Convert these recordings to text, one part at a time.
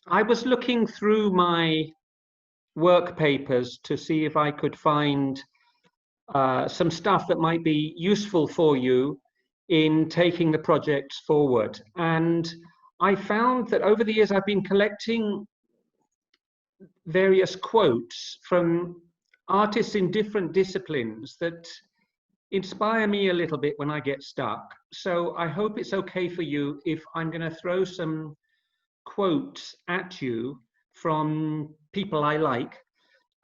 I was looking through my work papers to see if I could find some stuff that might be useful for you in taking the projects forward. And I found that over the years I've been collecting various quotes from artists in different disciplines that inspire me a little bit when I get stuck. So I hope it's okay for you if I'm going to throw some quotes at you from people I like,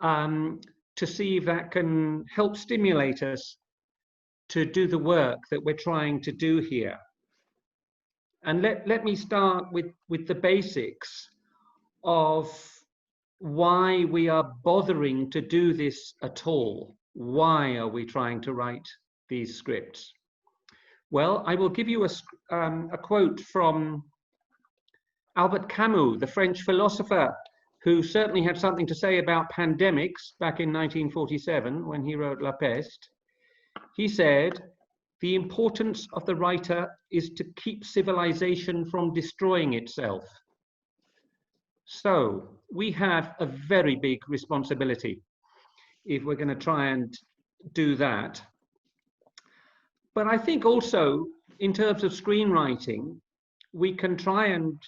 to see if that can help stimulate us to do the work that we're trying to do here. And let me start with the basics of why we are bothering to do this at all. Why are we trying to write these scripts? Well, I will give you a quote from Albert Camus, the French philosopher, who certainly had something to say about pandemics back in 1947 when he wrote La Peste. He said, "The importance of the writer is to keep civilization from destroying itself." So we have a very big responsibility if we're going to try and do that. But I think also in terms of screenwriting, we can try and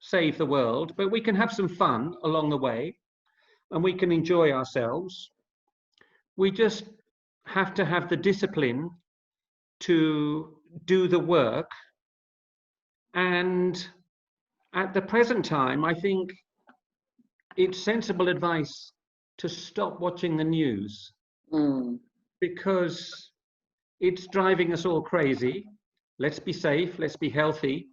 save the world, but we can have some fun along the way and we can enjoy ourselves. We just have to have the discipline to do the work. And at the present time, I think it's sensible advice to stop watching the news, because it's driving us all crazy. Let's be safe, let's be healthy.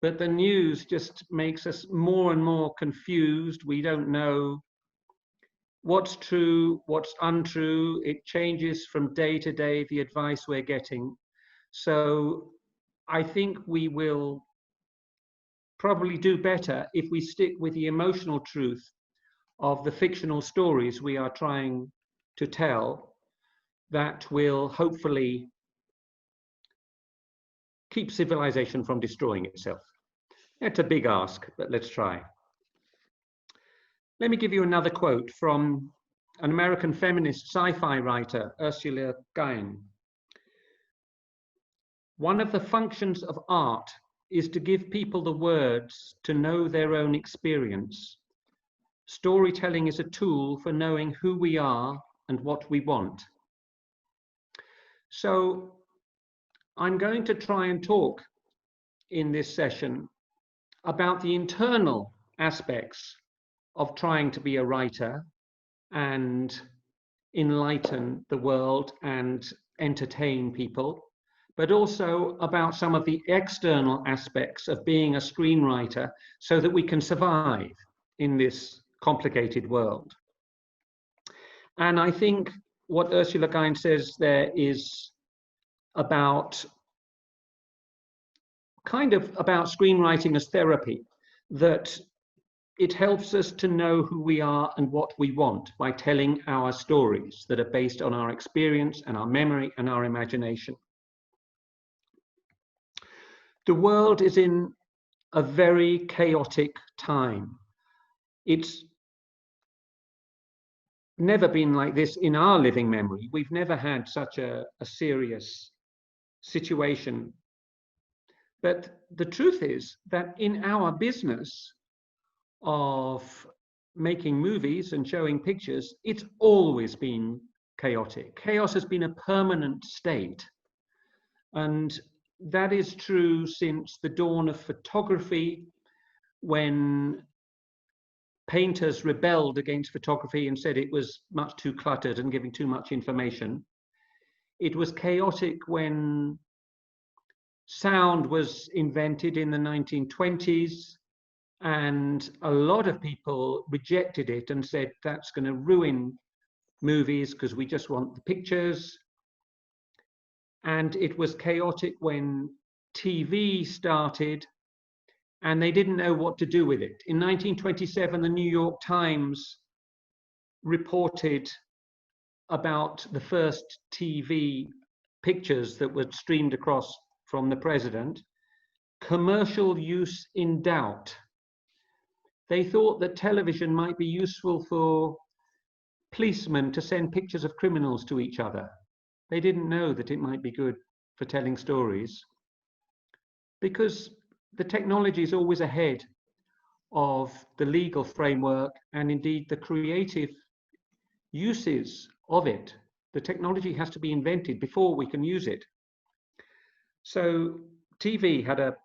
But the news just makes us more and more confused. We don't know what's true, what's untrue. It changes from day to day, the advice we're getting. So I think we will probably do better if we stick with the emotional truth of the fictional stories we are trying to tell, that will hopefully keep civilization from destroying itself. It's a big ask, but let's try. Let me give you another quote from an American feminist sci-fi writer, Ursula Le Guin. "One of the functions of art is to give people the words to know their own experience. Storytelling is a tool for knowing who we are and what we want." So I'm going to try and talk in this session about the internal aspects of trying to be a writer and enlighten the world and entertain people, but also about some of the external aspects of being a screenwriter so that we can survive in this complicated world. And I think what Ursula Le Guin says there is about screenwriting as therapy, that it helps us to know who we are and what we want by telling our stories that are based on our experience and our memory and our imagination. The world is in a very chaotic time. It's never been like this in our living memory. We've never had such a serious situation. But the truth is that in our business of making movies and showing pictures, it's always been chaotic. Chaos has been a permanent state. And that is true since the dawn of photography, when painters rebelled against photography and said it was much too cluttered and giving too much information. It was chaotic when sound was invented in the 1920s, and a lot of people rejected it and said that's going to ruin movies because we just want the pictures. And it was chaotic when TV started and they didn't know what to do with it. In 1927, the New York Times reported about the first TV pictures that were streamed across from the president. Commercial use in doubt. They thought that television might be useful for policemen to send pictures of criminals to each other. They didn't know that it might be good for telling stories, because the technology is always ahead of the legal framework and indeed the creative uses of it. The technology has to be invented before we can use it. So TV had a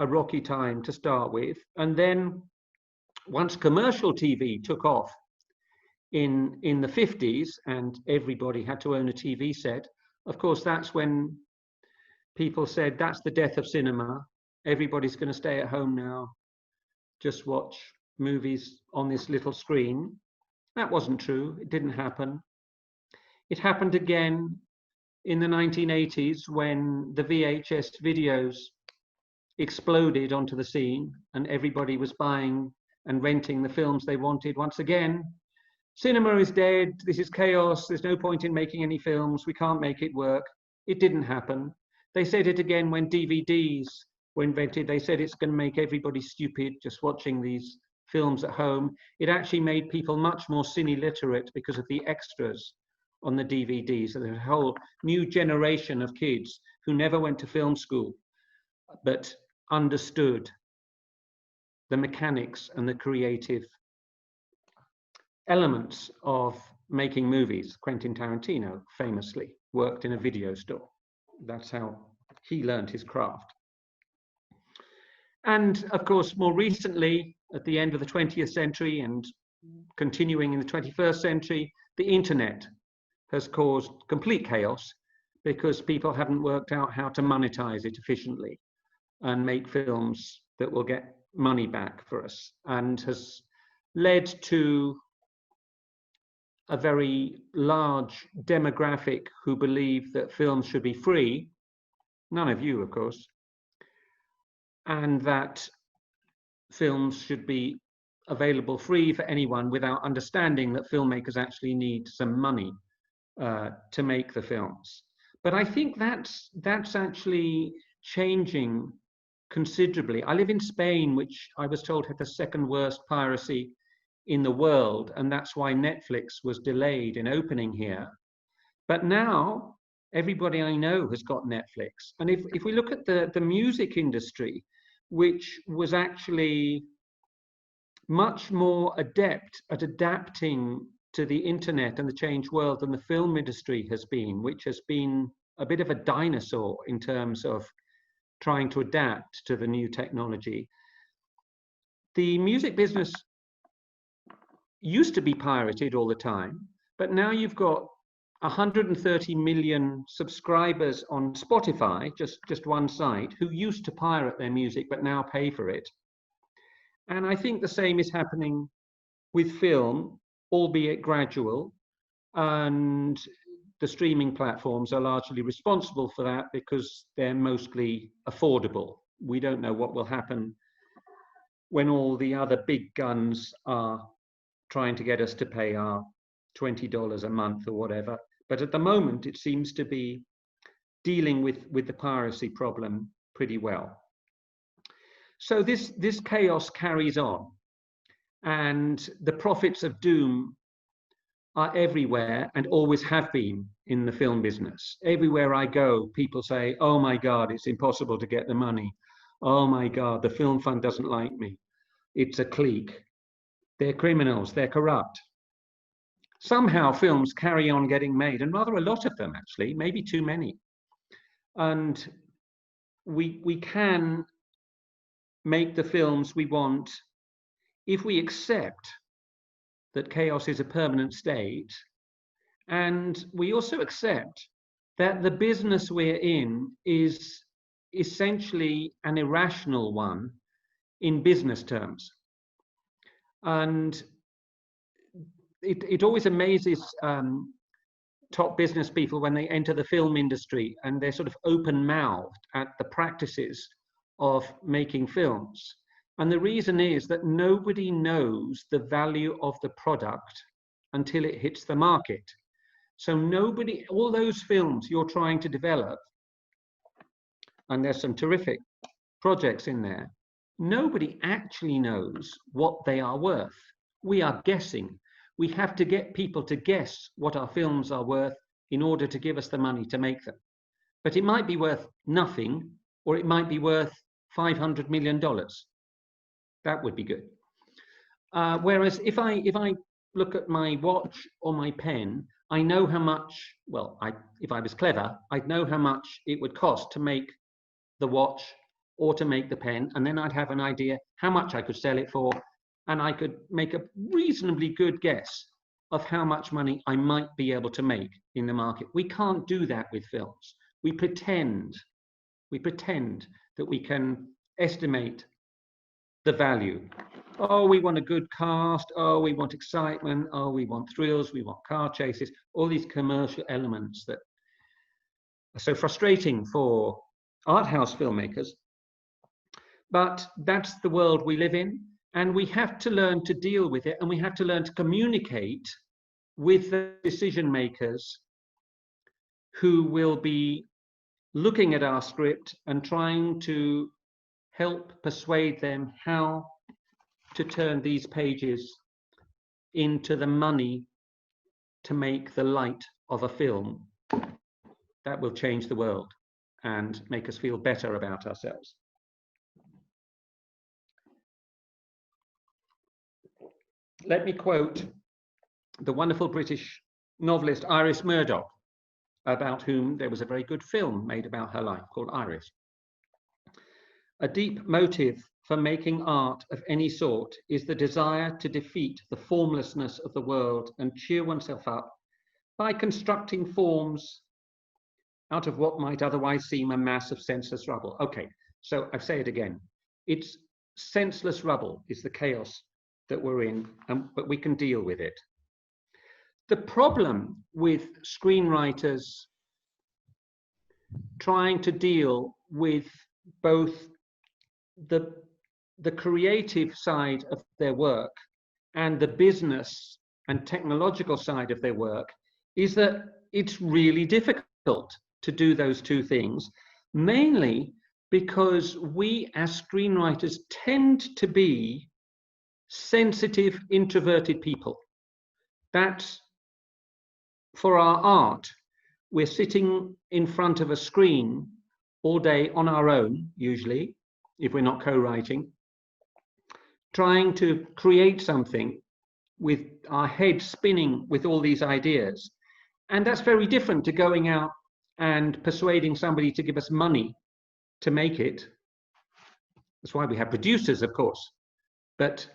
rocky time to start with, and then once commercial TV took off in the 50s and everybody had to own a TV set, of course that's when people said that's the death of cinema. Everybody's going to stay at home now, just watch movies on this little screen. That wasn't true. It didn't happen. It happened again in the 1980s when the VHS videos exploded onto the scene and everybody was buying and renting the films they wanted. Once again, cinema is dead. This is chaos. There's no point in making any films. We can't make it work. It didn't happen. They said it again when DVDs were invented. They said it's going to make everybody stupid just watching these films at home. It actually made people much more cine literate because of the extras on the DVDs. So there's a whole new generation of kids who never went to film school but understood the mechanics and the creative elements of making movies. Quentin Tarantino famously worked in a video store. That's how he learned his craft. And of course, more recently, at the end of the 20th century and continuing in the 21st century, the internet has caused complete chaos because people haven't worked out how to monetize it efficiently and make films that will get money back for us, and has led to a very large demographic who believe that films should be free, none of you, of course, and that films should be available free for anyone without understanding that filmmakers actually need some money to make the films. But I think that's actually changing considerably. I live in Spain, which I was told had the second worst piracy in the world, and that's why Netflix was delayed in opening here. But now everybody I know has got Netflix. And if we look at the music industry, which was actually much more adept at adapting to the internet and the changed world than the film industry has been, which has been a bit of a dinosaur in terms of trying to adapt to the new technology. The music business used to be pirated all the time, but now you've got 130 million subscribers on Spotify, just one site, who used to pirate their music but now pay for it. And I think the same is happening with film, albeit gradual, and the streaming platforms are largely responsible for that because they're mostly affordable. We don't know what will happen when all the other big guns are trying to get us to pay our $20 a month or whatever. But at the moment, it seems to be dealing with the piracy problem pretty well. So this chaos carries on, and the prophets of doom are everywhere and always have been in the film business. Everywhere I go, people say, oh my God, it's impossible to get the money. Oh my God, the film fund doesn't like me. It's a clique. They're criminals, they're corrupt. Somehow films carry on getting made, and rather a lot of them actually, maybe too many. And we can make the films we want if we accept that chaos is a permanent state, and we also accept that the business we're in is essentially an irrational one in business terms. And it always amazes top business people when they enter the film industry and they're sort of open-mouthed at the practices of making films. And the reason is that nobody knows the value of the product until it hits the market. So nobody, all those films you're trying to develop, and there's some terrific projects in there, nobody actually knows what they are worth. We are guessing. We have to get people to guess what our films are worth in order to give us the money to make them. But it might be worth nothing, or it might be worth $500 million. That would be good. Whereas if I look at my watch or my pen, I know how much, well, if I was clever, I'd know how much it would cost to make the watch or to make the pen, and then I'd have an idea how much I could sell it for, and I could make a reasonably good guess of how much money I might be able to make in the market. We can't do that with films. We pretend that we can estimate the value. Oh, we want a good cast. Oh, we want excitement. Oh, we want thrills. We want car chases. All these commercial elements that are so frustrating for art house filmmakers. But that's the world we live in, and we have to learn to deal with it, and we have to learn to communicate with the decision makers who will be looking at our script and trying to help persuade them how to turn these pages into the money to make the light of a film that will change the world and make us feel better about ourselves. Let me quote the wonderful British novelist Iris Murdoch, about whom there was a very good film made about her life called Iris. A deep motive for making art of any sort is the desire to defeat the formlessness of the world and cheer oneself up by constructing forms out of what might otherwise seem a mass of senseless rubble. Okay, so I say it again. It's senseless rubble is the chaos that we're in, but we can deal with it. The problem with screenwriters trying to deal with both the creative side of their work and the business and technological side of their work is that it's really difficult to do those two things, mainly because we as screenwriters tend to be sensitive, introverted people. That's for our art. We're sitting in front of a screen all day on our own, usually, if we're not co-writing, trying to create something with our head spinning with all these ideas. And that's very different to going out and persuading somebody to give us money to make it. That's why we have producers, of course. But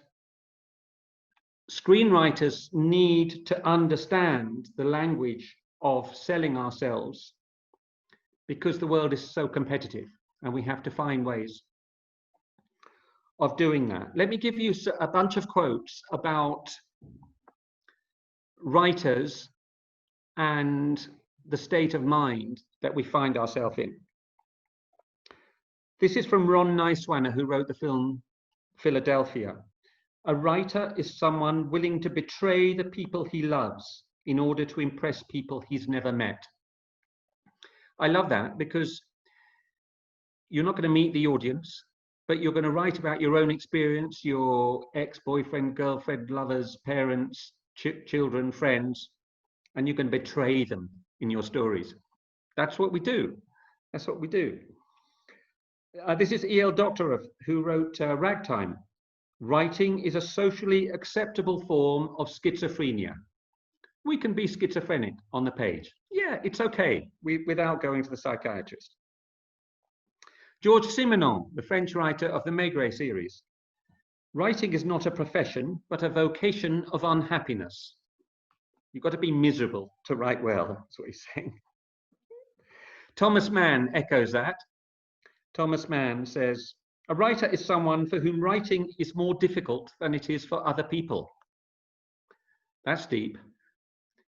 screenwriters need to understand the language of selling ourselves because the world is so competitive and we have to find ways of doing that. Let me give you a bunch of quotes about writers and the state of mind that we find ourselves in. This is from Ron Nicewanner, who wrote the film Philadelphia. A writer is someone willing to betray the people he loves in order to impress people he's never met. I love that because you're not going to meet the audience, but you're going to write about your own experience, your ex-boyfriend, girlfriend, lovers, parents, children, friends, and you can betray them in your stories. That's what we do. That's what we do. This is E.L. Doctorow, who wrote Ragtime. Writing is a socially acceptable form of schizophrenia. We can be schizophrenic on the page. Yeah, it's okay, without going to the psychiatrist. Georges Simenon, the French writer of the Maigret series. Writing is not a profession, but a vocation of unhappiness. You've got to be miserable to write well, that's what he's saying. Thomas Mann echoes that. Thomas Mann says, a writer is someone for whom writing is more difficult than it is for other people. That's deep.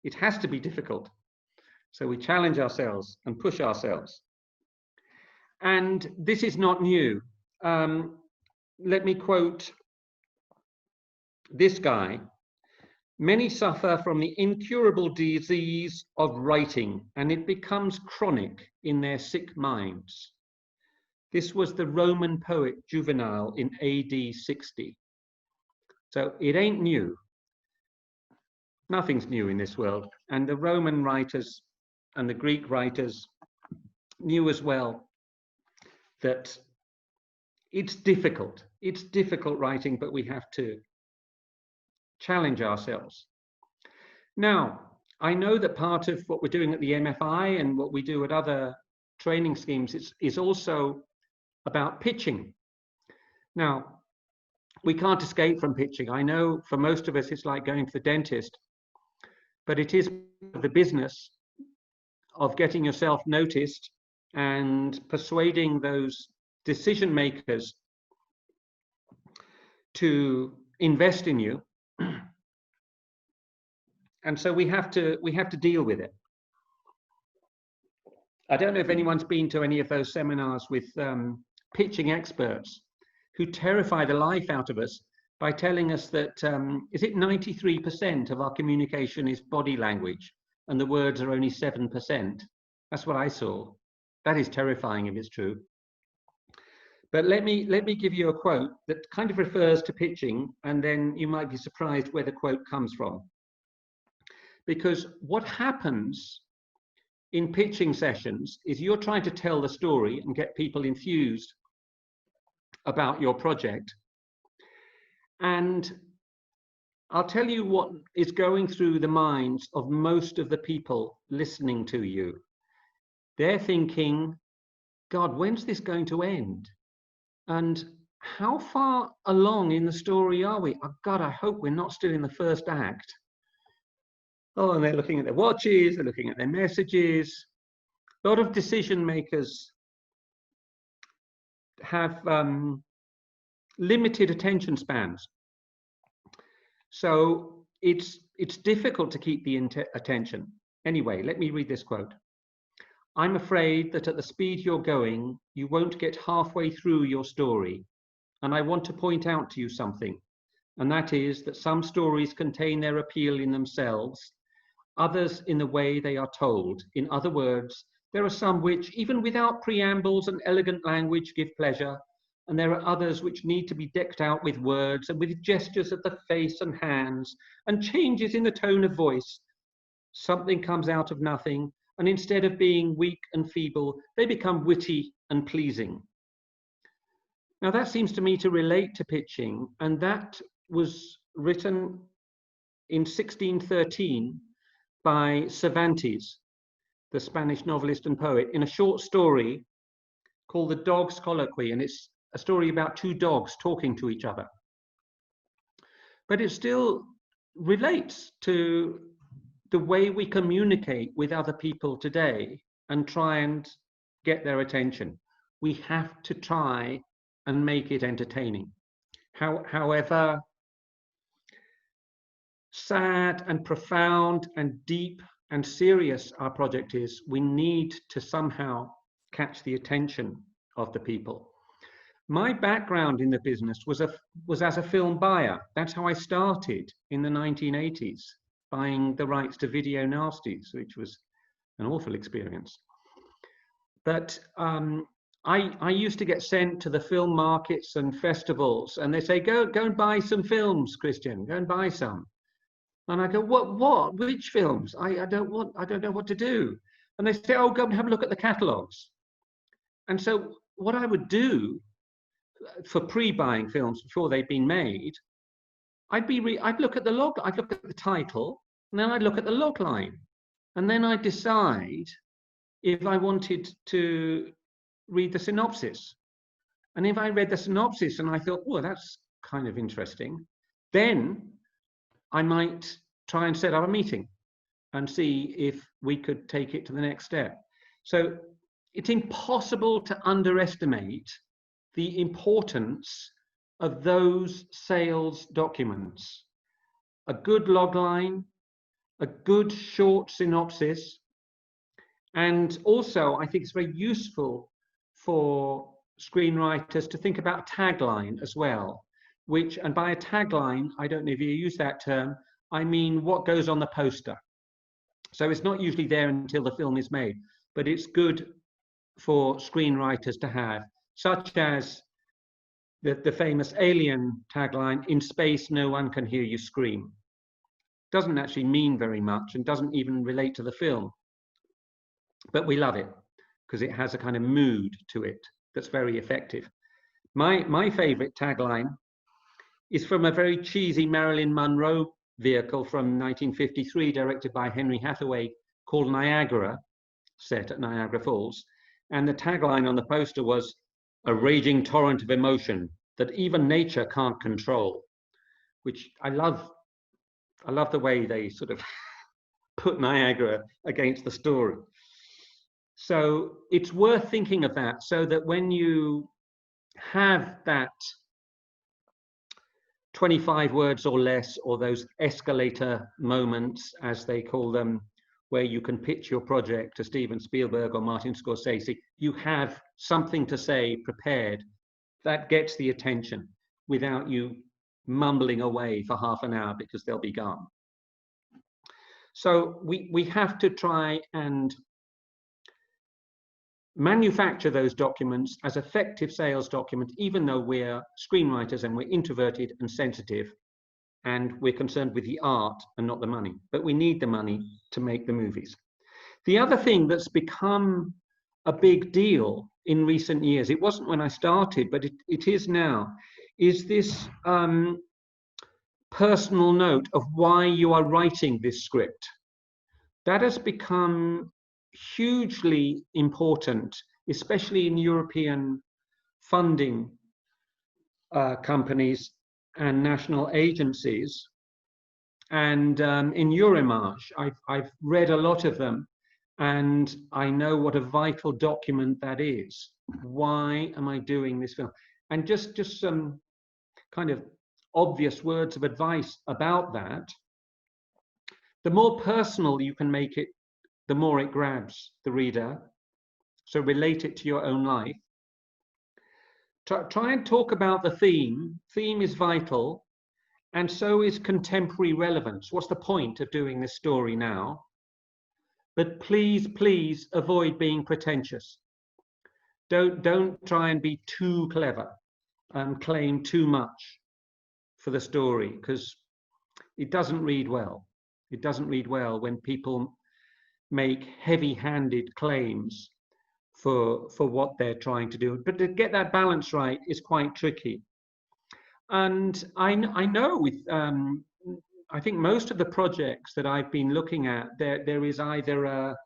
It has to be difficult. So we challenge ourselves and push ourselves. And this is not new. Let me quote this guy. Many suffer from the incurable disease of writing, and it becomes chronic in their sick minds. This was the Roman poet Juvenal in AD 60. So it ain't new. Nothing's new in this world. And the Roman writers and the Greek writers knew as well that it's difficult. It's difficult writing, but we have to challenge ourselves. Now, I know that part of what we're doing at the MFI and what we do at other training schemes is also about pitching. Now, we can't escape from pitching. I know for most of us it's like going to the dentist, but it is the business of getting yourself noticed and persuading those decision makers to invest in you. And so we have to deal with it. I don't know if anyone's been to any of those seminars with pitching experts who terrify the life out of us by telling us that, is it 93% of our communication is body language and the words are only 7%? That's what I saw. That is terrifying if it's true. But let me give you a quote that kind of refers to pitching, and then you might be surprised where the quote comes from. Because what happens in pitching sessions is you're trying to tell the story and get people enthused about your project. And I'll tell you what is going through the minds of most of the people listening to you. They're thinking, God, when's this going to end? And how far along in the story are we? Oh, God, I hope we're not still in the first act. Oh, and they're looking at their watches, they're looking at their messages. A lot of decision makers have limited attention spans. So it's difficult to keep the attention. Anyway, let me read this quote. I'm afraid that at the speed you're going, you won't get halfway through your story. And I want to point out to you something, and that is that some stories contain their appeal in themselves, others in the way they are told. In other words, there are some which, even without preambles and elegant language, give pleasure, and there are others which need to be decked out with words and with gestures of the face and hands and changes in the tone of voice. Something comes out of nothing, and instead of being weak and feeble, they become witty and pleasing. Now that seems to me to relate to pitching, and that was written in 1613 by Cervantes, the Spanish novelist and poet, in a short story called The Dog's Colloquy, and it's a story about two dogs talking to each other. But it still relates to the way we communicate with other people today and try and get their attention. We have to try and make it entertaining. However sad and profound and deep and serious our project is, we need to somehow catch the attention of the people. My background in the business was as a film buyer. That's how I started in the 1980s, buying the rights to video nasties, which was an awful experience. But I used to get sent to the film markets and festivals, and they say, go and buy some films, Cristian, go and buy some. And I go, what? Which films? I don't know what to do. And they say, oh, go and have a look at the catalogs. And so what I would do for pre-buying films before they'd been made, I'd look at the log, I'd look at the title, and then I'd look at the log line. And then I'd decide if I wanted to read the synopsis. And if I read the synopsis and I thought, well, that's kind of interesting, then I might try and set up a meeting and see if we could take it to the next step. So it's impossible to underestimate the importance of those sales documents. A good logline, a good short synopsis, and also I think it's very useful for screenwriters to think about tagline as well, which, and by a tagline, I don't know if you use that term, I mean what goes on the poster. So it's not usually there until the film is made, but it's good for screenwriters to have. such as the famous Alien tagline, "In space, no one can hear you scream." Doesn't actually mean very much and doesn't even relate to the film. But we love it because it has a kind of mood to it that's very effective. My favorite tagline is from a very cheesy Marilyn Monroe vehicle from 1953, directed by Henry Hathaway, called Niagara, set at Niagara Falls. And the tagline on the poster was, "A raging torrent of emotion that even nature can't control," which I love. I love the way they sort of put Niagara against the story. So it's worth thinking of that, so that when you have that 25 words or less, or those escalator moments, as they call them, where you can pitch your project to Steven Spielberg or Martin Scorsese, you have something to say prepared that gets the attention without you mumbling away for half an hour because they'll be gone. So we have to try and manufacture those documents as effective sales documents, even though we're screenwriters and we're introverted and sensitive and we're concerned with the art and not the money. But we need the money to make the movies. The other thing that's become a big deal in recent years, it wasn't when I started, but it is now, is this personal note of why you are writing this script. That has become hugely important, especially in European funding companies and national agencies. And in Eurimage, I've read a lot of them, and I know what a vital document that is. Why am I doing this film? And just some kind of obvious words of advice about that. The more personal you can make it, the more it grabs the reader. So relate it to your own life. Try and talk about the theme. Theme is vital, and so is contemporary relevance. What's the point of doing this story now? But please, please avoid being pretentious. Don't try and be too clever and claim too much for the story, because it doesn't read well. It doesn't read well when people make heavy-handed claims for what they're trying to do. But to get that balance right is quite tricky. And I know with, I think most of the projects that I've been looking at, there is either a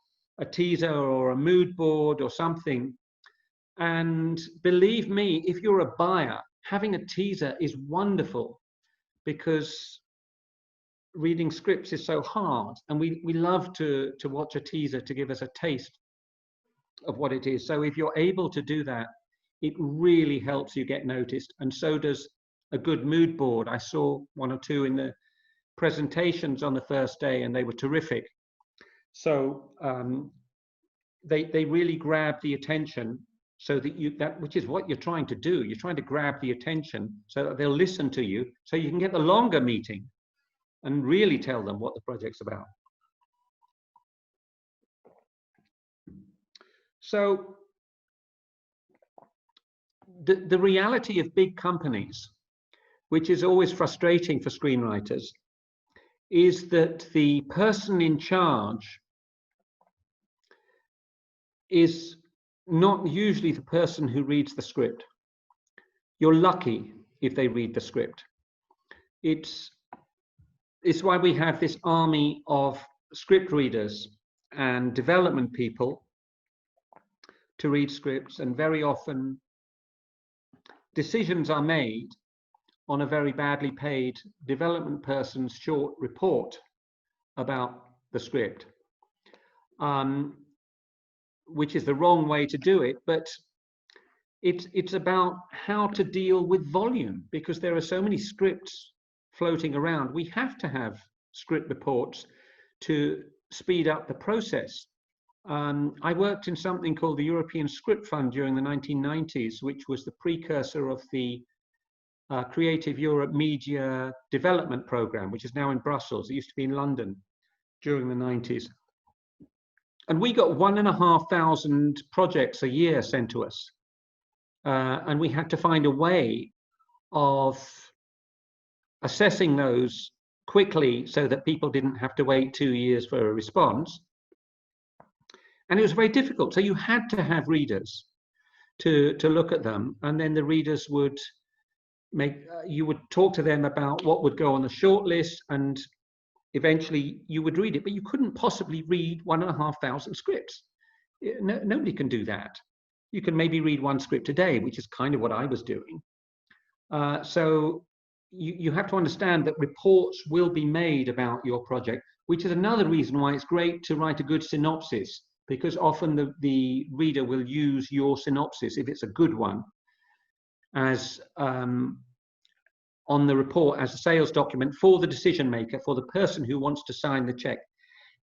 teaser or a mood board or something. And believe me, if you're a buyer, having a teaser is wonderful, because reading scripts is so hard, and we love to watch a teaser to give us a taste of what it is. So if you're able to do that, it really helps you get noticed, and so does a good mood board. I saw one or two in the presentations on the first day, and they were terrific. So they really grab the attention, so that which is what you're trying to do. You're trying to grab the attention so that they'll listen to you, so you can get the longer meeting and really tell them what the project's about. So the reality of big companies, which is always frustrating for screenwriters, is that the person in charge is not usually the person who reads the script. You're lucky if they read the script. It's why we have this army of script readers and development people to read scripts, and very often decisions are made on a very badly paid development person's short report about the script, which is the wrong way to do it. But it's about how to deal with volume, because there are so many scripts floating around. We have to have script reports to speed up the process. I worked in something called the European Script Fund during the 1990s, which was the precursor of the Creative Europe Media Development Programme, which is now in Brussels. It used to be in London during the 90s. And we got 1,500 projects a year sent to us. and we had to find a way of assessing those quickly so that people didn't have to wait 2 years for a response. And it was very difficult. So you had to have readers to look at them, and then the readers would you would talk to them about what would go on the shortlist, and eventually you would read it, but you couldn't possibly read 1,500 scripts. Nobody can do that. You can maybe read one script a day, which is kind of what I was doing. So you have to understand that reports will be made about your project, which is another reason why it's great to write a good synopsis, because often the reader will use your synopsis, if it's a good one, as on the report as a sales document for the decision maker, for the person who wants to sign the check.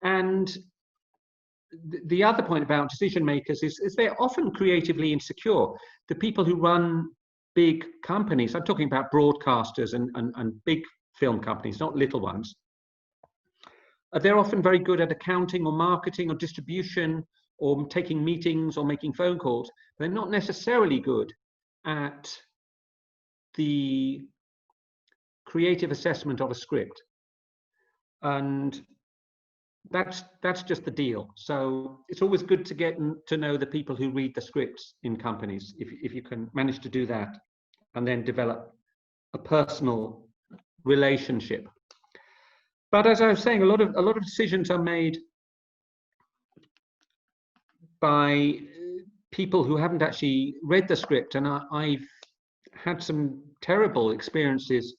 And the other point about decision makers is they're often creatively insecure. The people who run big companies, I'm talking about broadcasters and big film companies, not little ones, they're often very good at accounting or marketing or distribution or taking meetings or making phone calls. They're not necessarily good at the creative assessment of a script. And that's just the deal. So it's always good to get to know the people who read the scripts in companies, if you can manage to do that, and then develop a personal relationship. But as I was saying, a lot of decisions are made by people who haven't actually read the script, and I've had some terrible experiences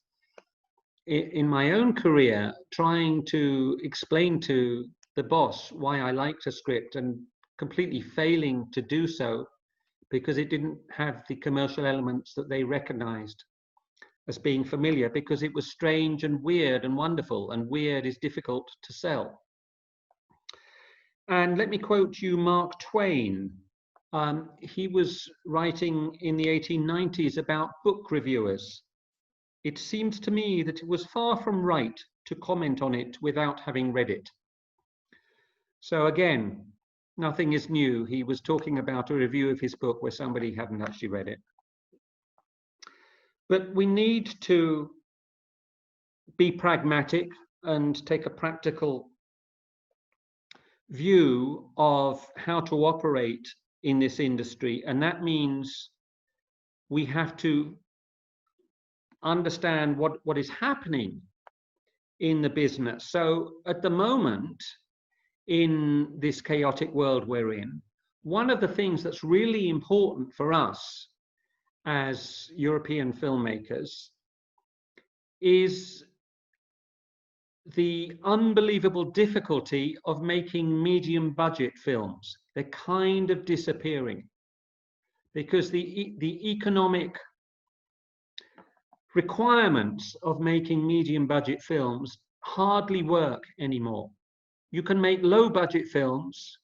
in my own career trying to explain to the boss why I liked a script and completely failing to do so because it didn't have the commercial elements that they recognized as being familiar, because it was strange and weird and wonderful, and weird is difficult to sell. And let me quote you Mark Twain. He was writing in the 1890s about book reviewers. It seemed to me that it was far from right to comment on it without having read it. So again, nothing is new. He was talking about a review of his book where somebody hadn't actually read it. But we need to be pragmatic and take a practical view of how to operate in this industry. And that means we have to understand what is happening in the business. So at the moment, in this chaotic world we're in, one of the things that's really important for us as European filmmakers is the unbelievable difficulty of making medium budget films. They're kind of disappearing because the economic requirements of making medium budget films hardly work anymore. You can make low budget films,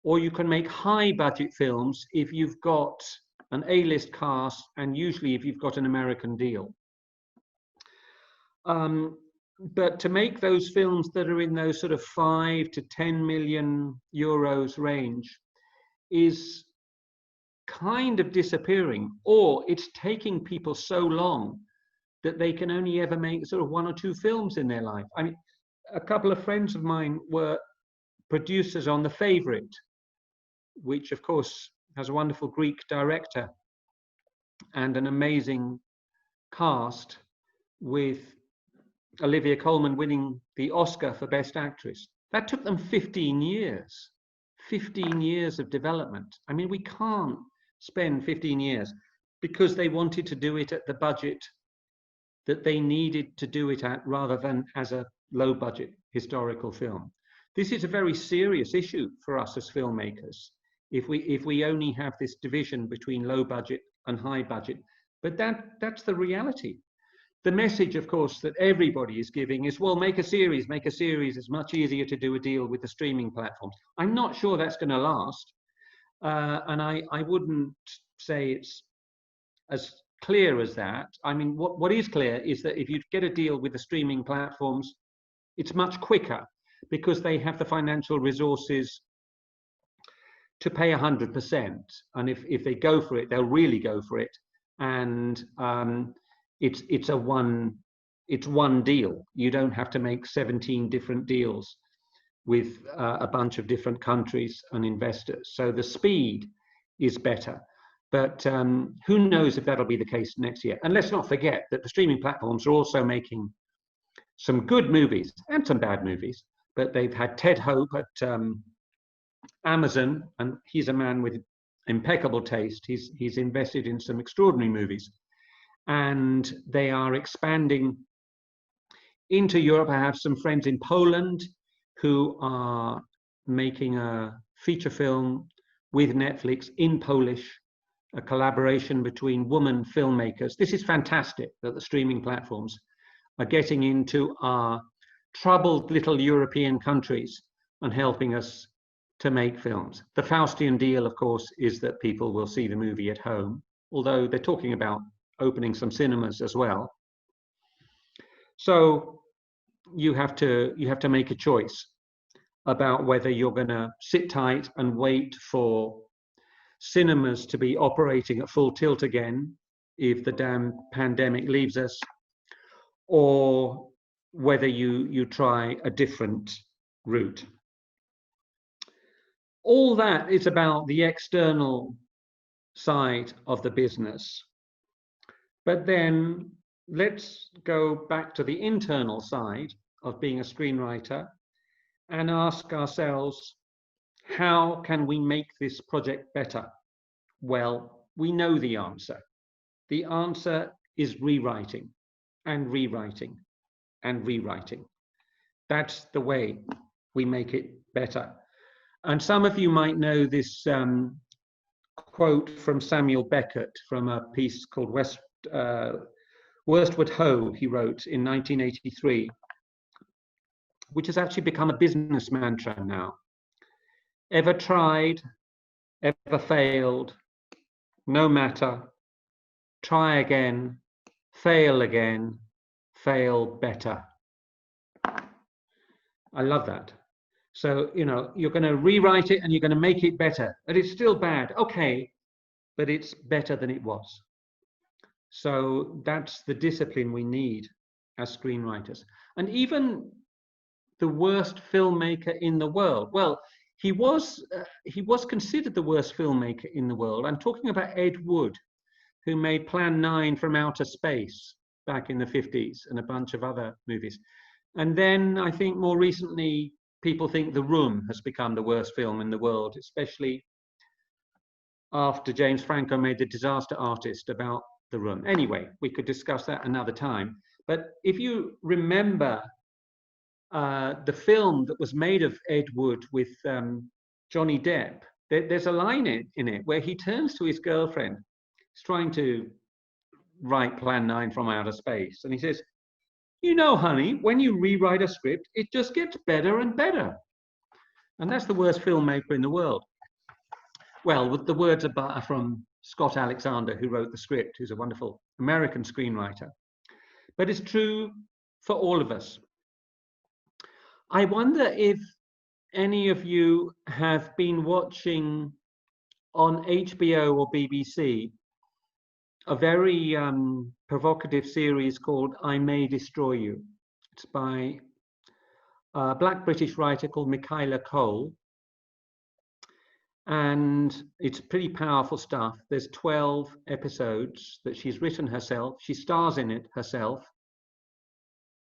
or you can make high budget films if you've got an A-list cast, and usually if you've got an American deal. But to make those films that are in those sort of 5 to 10 million euros range is kind of disappearing, or it's taking people so long that they can only ever make sort of 1 or 2 films in their life. I mean, a couple of friends of mine were producers on The Favourite, which of course has a wonderful Greek director and an amazing cast, with Olivia Colman winning the Oscar for Best Actress. That took them 15 years. 15 years of development. I mean, we can't spend 15 years because they wanted to do it at the budget that they needed to do it at, rather than as a low budget historical film. This is a very serious issue for us as filmmakers, if we only have this division between low budget and high budget. But that's the reality. The message, of course, that everybody is giving is, well, make a series. It's much easier to do a deal with the streaming platforms. I'm not sure that's going to last. And I wouldn't say it's as clear as that. I mean, what is clear is that if you get a deal with the streaming platforms, it's much quicker because they have the financial resources to pay 100%. And if they go for it, they'll really go for it. And it's one deal. You don't have to make 17 different deals with a bunch of different countries and investors. So the speed is better. But who knows if that'll be the case next year. And let's not forget that the streaming platforms are also making some good movies and some bad movies. But they've had Ted Hope at Amazon, and he's a man with impeccable taste. He's invested in some extraordinary movies. And they are expanding into Europe. I have some friends in Poland who are making a feature film with Netflix in Polish, a collaboration between women filmmakers. This is fantastic that the streaming platforms are getting into our troubled little European countries and helping us to make films. The Faustian deal, of course, is that people will see the movie at home, although they're talking about opening some cinemas as well. So you have to make a choice about whether you're going to sit tight and wait for cinemas to be operating at full tilt again if the damn pandemic leaves us, or whether you try a different route. All that is about the external side of the business. But then let's go back to the internal side of being a screenwriter and ask ourselves, how can we make this project better? Well, we know the answer. The answer is rewriting and rewriting and rewriting. That's the way we make it better. And some of you might know this quote from Samuel Beckett from a piece called Worsted Hoe he wrote in 1983, which has actually become a business mantra now. Ever tried, ever failed, no matter, try again, fail better. I love that. So, you're going to rewrite it and you're going to make it better. But it's still bad. Okay, but it's better than it was. So that's the discipline we need as screenwriters. And even the worst filmmaker in the world, well, he was considered the worst filmmaker in the world. I'm talking about Ed Wood, who made Plan 9 from Outer Space back in the 50s and a bunch of other movies. And then I think more recently, people think The Room has become the worst film in the world, especially after James Franco made The Disaster Artist about The Room. Anyway, we could discuss that another time. But if you remember the film that was made of Ed Wood with Johnny Depp, there's a line in it where he turns to his girlfriend. He's trying to write Plan 9 from Outer Space. And he says, honey, when you rewrite a script, it just gets better and better. And that's the worst filmmaker in the world. Well, with the words are from Scott Alexander, who wrote the script, who's a wonderful American screenwriter. But it's true for all of us. I wonder if any of you have been watching on HBO or BBC a very provocative series called I May Destroy You. It's by a Black British writer called Michaela Cole. And it's pretty powerful stuff. There's 12 episodes that she's written herself. She stars in it herself.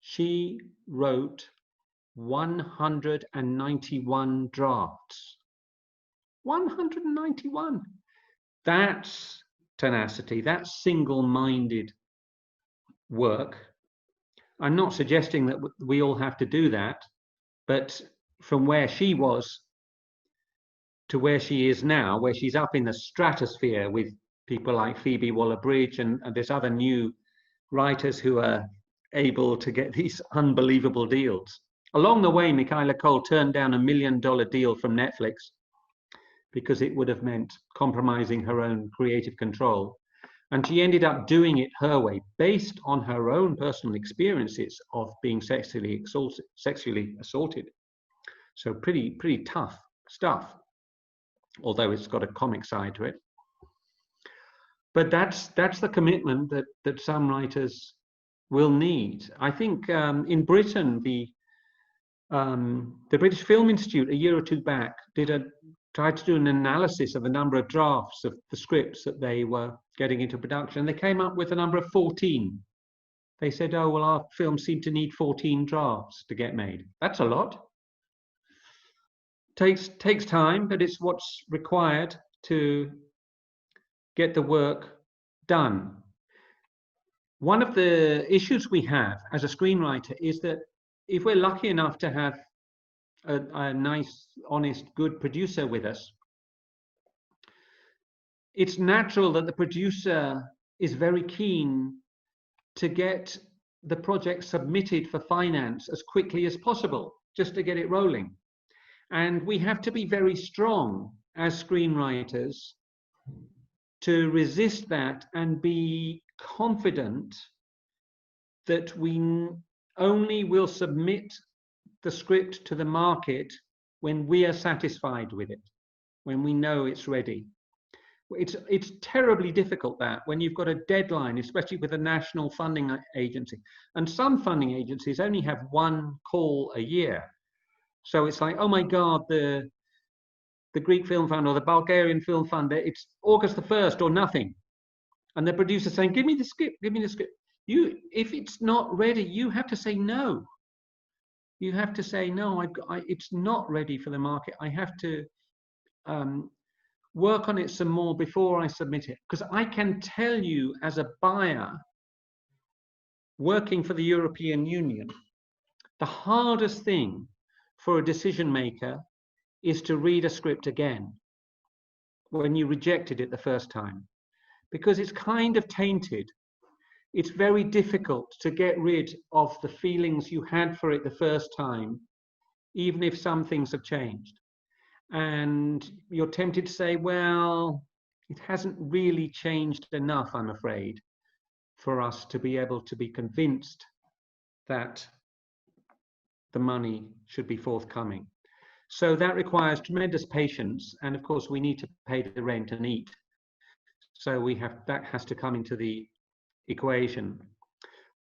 She wrote 191 drafts. 191. That's tenacity. That's single-minded work. I'm not suggesting that we all have to do that, but from where she was to where she is now, where she's up in the stratosphere with people like Phoebe Waller-Bridge and there's other new writers who are able to get these unbelievable deals. Along the way, Michaela Cole turned down $1 million deal from Netflix because it would have meant compromising her own creative control. And she ended up doing it her way, based on her own personal experiences of being sexually assaulted. So pretty tough stuff. although it's got a comic side to it. But that's the commitment that some writers will need. I think in Britain, the British Film Institute a year or two back tried to do an analysis of the number of drafts of the scripts that they were getting into production. They came up with a number of 14. They said, oh, well, our films seem to need 14 drafts to get made. That's a lot. Takes time, but it's what's required to get the work done. One of the issues we have as a screenwriter is that if we're lucky enough to have a nice, honest, good producer with us, it's natural that the producer is very keen to get the project submitted for finance as quickly as possible, just to get it rolling. And we have to be very strong as screenwriters to resist that and be confident that we only will submit the script to the market when we are satisfied with it, when we know it's ready. It's terribly difficult that when you've got a deadline, especially with a national funding agency, and some funding agencies only have one call a year. So it's like, oh my God, the Greek Film Fund or the Bulgarian Film Fund, it's August the 1st or nothing. And the producer saying, give me the script, give me the script. If it's not ready, you have to say no. You have to say, no, it's not ready for the market. I have to work on it some more before I submit it. Because I can tell you as a buyer working for the European Union, the hardest thing for a decision maker is to read a script again when you rejected it the first time, because it's kind of tainted. It's very difficult to get rid of the feelings you had for it the first time, even if some things have changed. And you're tempted to say, well, it hasn't really changed enough, I'm afraid, for us to be able to be convinced that the money should be forthcoming. So that requires tremendous patience. And of course, we need to pay the rent and eat. So that has to come into the equation.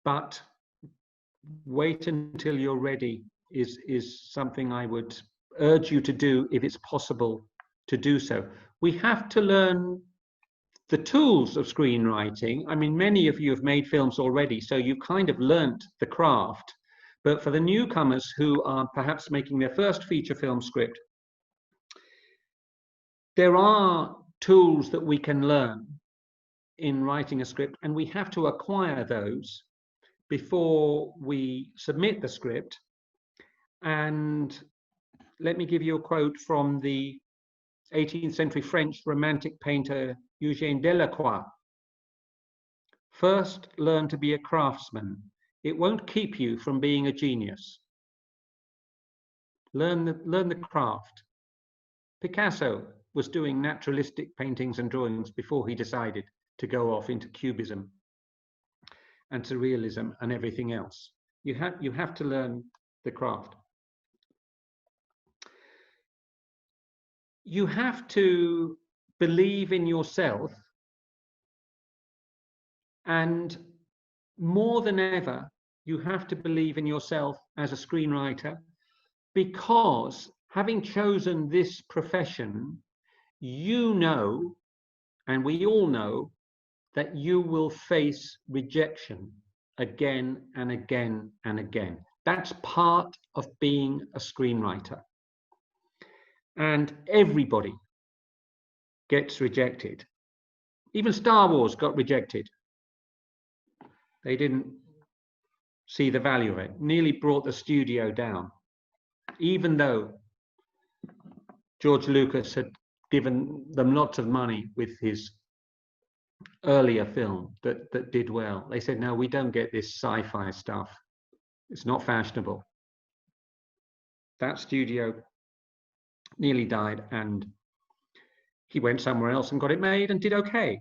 But wait until you're ready is something I would urge you to do if it's possible to do so. We have to learn the tools of screenwriting. I mean, many of you have made films already, so you kind of learnt the craft. But for the newcomers who are perhaps making their first feature film script, there are tools that we can learn in writing a script, and we have to acquire those before we submit the script. And let me give you a quote from the 18th century French romantic painter Eugène Delacroix. First, learn to be a craftsman. It won't keep you from being a genius. Learn the craft. Picasso was doing naturalistic paintings and drawings before he decided to go off into cubism and surrealism and everything else. You have to learn the craft. You have to believe in yourself, and more than ever, you have to believe in yourself as a screenwriter, because having chosen this profession, you know, and we all know, that you will face rejection again and again and again. That's part of being a screenwriter. And everybody gets rejected. Even Star Wars got rejected. They didn't see the value of it. Nearly brought the studio down, even though George Lucas had given them lots of money with his earlier film that did well. They said, no, we don't get this sci-fi stuff. It's not fashionable. That studio nearly died, and he went somewhere else and got it made and did okay.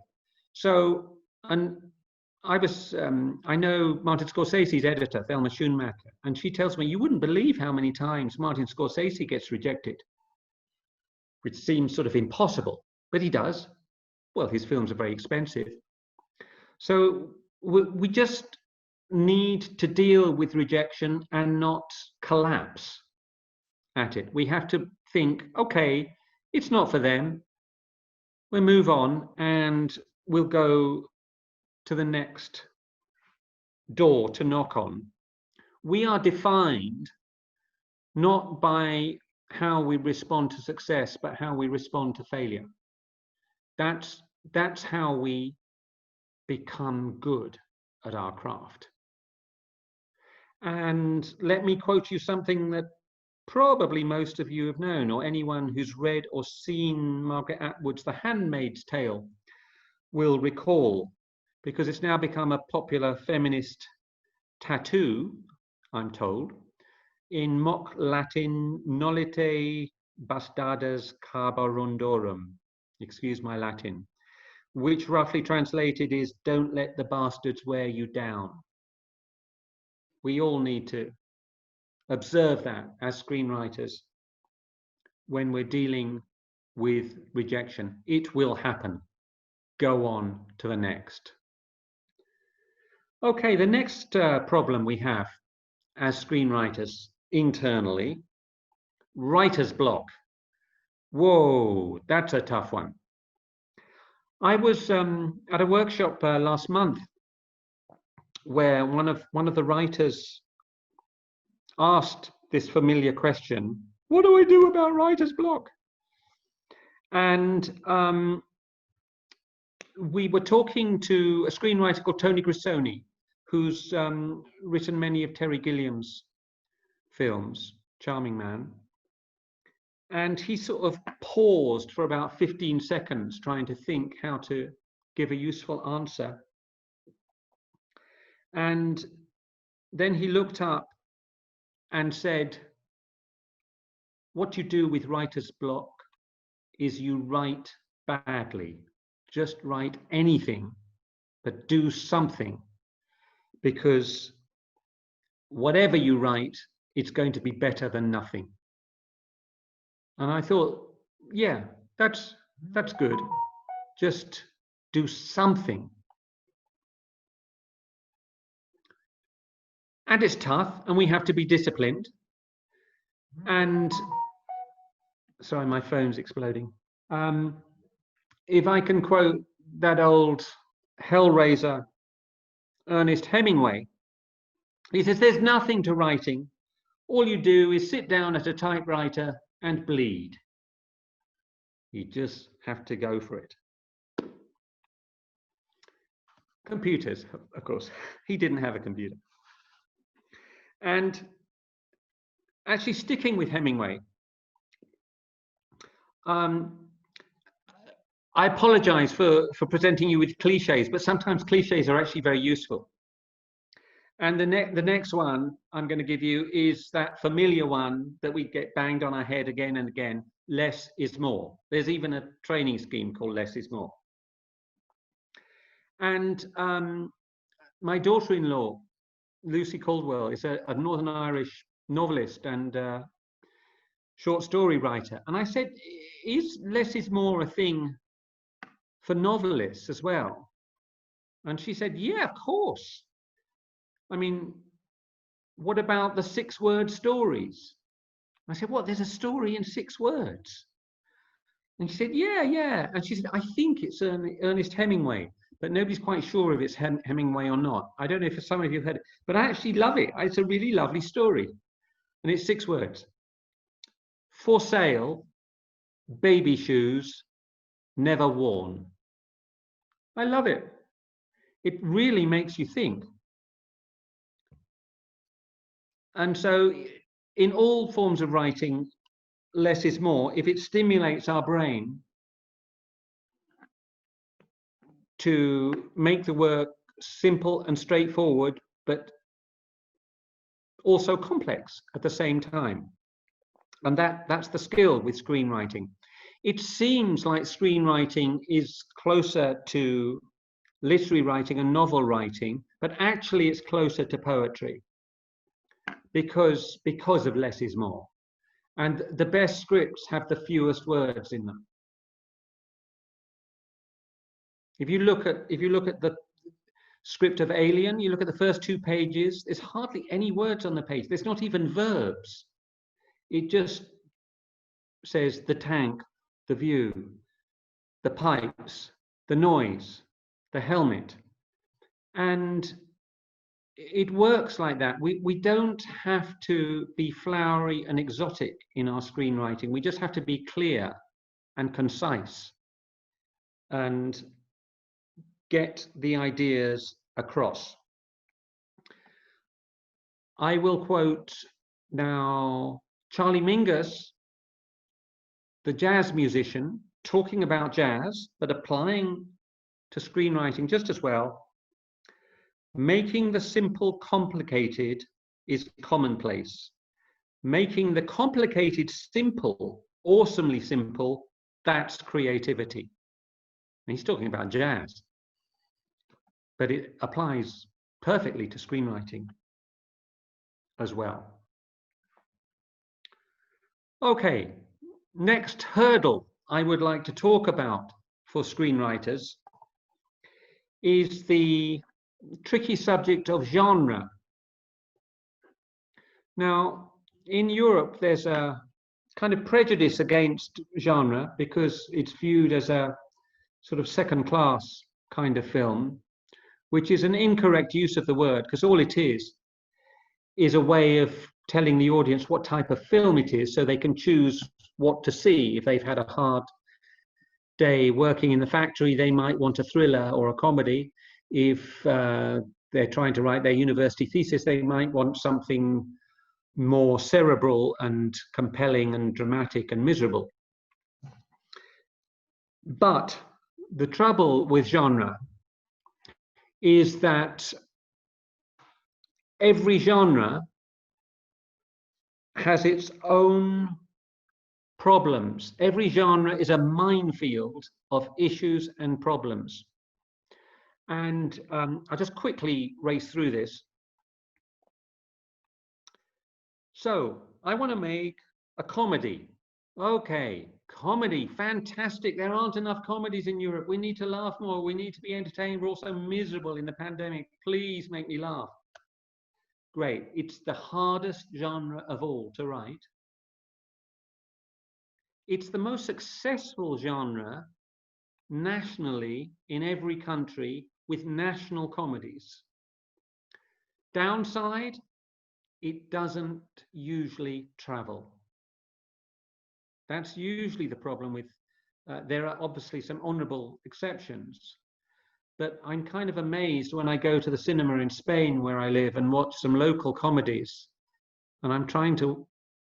So, and I know Martin Scorsese's editor, Thelma Schoonmaker, and she tells me, you wouldn't believe how many times Martin Scorsese gets rejected. which seems sort of impossible, but he does. Well, his films are very expensive. So we just need to deal with rejection and not collapse at it. We have to think, okay, it's not for them. We'll move on and we'll go to the next door to knock on. We are defined not by how we respond to success, but how we respond to failure. That's how we become good at our craft. And let me quote you something that probably most of you have known, or anyone who's read or seen Margaret Atwood's The Handmaid's Tale will recall, because it's now become a popular feminist tattoo, I'm told. In mock Latin, nolite bastardas carborundorum, excuse my Latin, which roughly translated is, don't let the bastards wear you down. We all need to observe that as screenwriters when we're dealing with rejection. It will happen. Go on to the next. Okay, the next problem we have as screenwriters internally, writer's block. Whoa, that's a tough one. I was at a workshop last month where one of the writers asked this familiar question, what do I do about writer's block? And we were talking to a screenwriter called Tony Grisoni, who's written many of Terry Gilliam's films, charming man. And he sort of paused for about 15 seconds trying to think how to give a useful answer. And then he looked up and said, what you do with writer's block is you write badly. Just write anything, but do something, because whatever you write, it's going to be better than nothing. And I thought, yeah, that's good. Just do something. And it's tough, and we have to be disciplined. And sorry, my phone's exploding. If I can quote that old Hellraiser, Ernest Hemingway, he says, there's nothing to writing. All you do is sit down at a typewriter and bleed. You just have to go for it. Computers, of course. He didn't have a computer. And actually sticking with Hemingway, I apologize for presenting you with cliches, but sometimes cliches are actually very useful. And the next one I'm going to give you is that familiar one that we get banged on our head again and again, less is more. There's even a training scheme called Less is More. And my daughter-in-law, Lucy Caldwell, is a Northern Irish novelist and short story writer. And I said, is less is more a thing for novelists as well? And she said, yeah, of course. I mean, what about the 6-word stories? I said, what, there's a story in 6 words? And she said, yeah. And she said, I think it's Ernest Hemingway, but nobody's quite sure if it's Hemingway or not. I don't know if some of you have heard it, but I actually love it. It's a really lovely story. And it's 6 words. For sale, baby shoes, never worn. I love it. It really makes you think. And so in all forms of writing, less is more. If it stimulates our brain to make the work simple and straightforward, but also complex at the same time. And that's the skill with screenwriting. It seems like screenwriting is closer to literary writing and novel writing, but actually it's closer to poetry because of less is more. And the best scripts have the fewest words in them. If you look at the script of Alien, you look at the first 2 pages, there's hardly any words on the page. There's not even verbs. It just says the tank, the view, the pipes, the noise, the helmet. And it works like that. We don't have to be flowery and exotic in our screenwriting. We just have to be clear and concise and get the ideas across. I will quote now Charlie Mingus, the jazz musician, talking about jazz, but applying to screenwriting just as well. Making the simple complicated is commonplace. Making the complicated simple, awesomely simple, that's creativity. And he's talking about jazz, but it applies perfectly to screenwriting as well. Okay, next hurdle I would like to talk about for screenwriters is the tricky subject of genre. Now, in Europe, there's a kind of prejudice against genre because it's viewed as a sort of second-class kind of film, which is an incorrect use of the word, because all it is a way of telling the audience what type of film it is so they can choose what to see. If they've had a hard day working in the factory, they might want a thriller or a comedy. If they're trying to write their university thesis, they might want something more cerebral and compelling and dramatic and miserable. But the trouble with genre is that every genre has its own problems. Every genre is a minefield of issues and problems. And I'll just quickly race through this. So I want to make a comedy. Okay, comedy, fantastic. There aren't enough comedies in Europe. We need to laugh more. We need to be entertained. We're also miserable in the pandemic. Please make me laugh. Great. It's the hardest genre of all to write. It's the most successful genre nationally in every country with national comedies. Downside, it doesn't usually travel. That's usually the problem with, there are obviously some honorable exceptions, but I'm kind of amazed when I go to the cinema in Spain where I live and watch some local comedies, and I'm trying to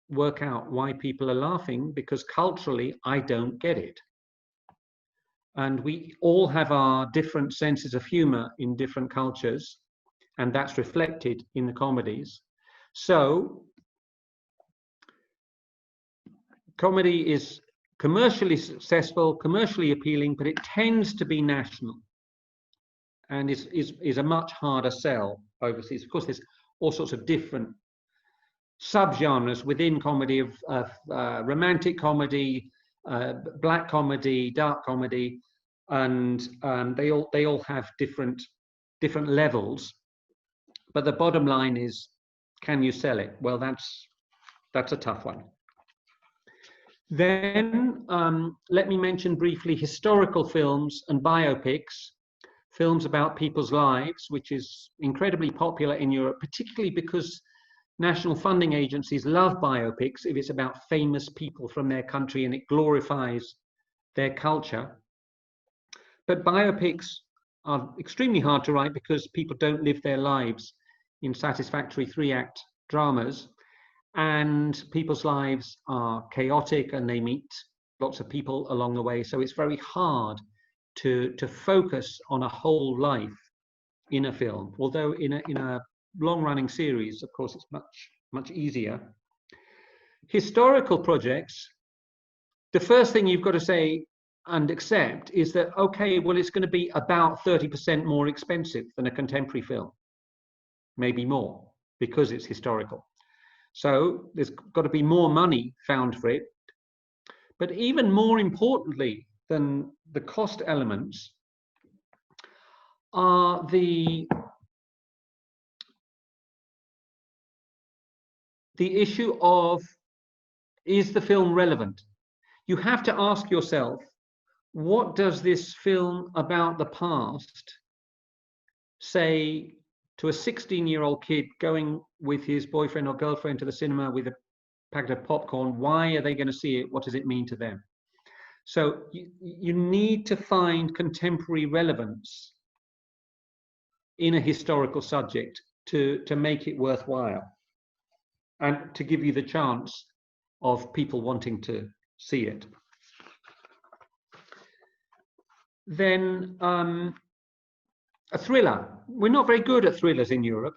work out why people are laughing, because culturally I don't get it. And we all have our different senses of humor in different cultures, and that's reflected in the comedies. So comedy is commercially successful, commercially appealing, but it tends to be national and is a much harder sell overseas. Of course, there's all sorts of different subgenres within comedy of romantic comedy, black comedy, dark comedy, and they all have different levels. But the bottom line is, can you sell it? Well, that's a tough one. Then let me mention briefly historical films and biopics, films about people's lives, which is incredibly popular in Europe, particularly because national funding agencies love biopics if it's about famous people from their country and it glorifies their culture. But biopics are extremely hard to write because people don't live their lives in satisfactory 3-act dramas, and people's lives are chaotic and they meet lots of people along the way. So it's very hard to focus on a whole life in a film, although in a long-running series, of course, it's much easier. Historical projects, the first thing you've got to say and accept is that, okay, well, it's going to be about 30% more expensive than a contemporary film, maybe more, because it's historical. So there's got to be more money found for it. But even more importantly than the cost elements are the issue of, is the film relevant? You have to ask yourself, what does this film about the past say to a 16-year-old kid going with his boyfriend or girlfriend to the cinema with a packet of popcorn? Why are they going to see it? What does it mean to them? So you need to find contemporary relevance in a historical subject to make it worthwhile and to give you the chance of people wanting to see it. Then a thriller. We're not very good at thrillers in Europe.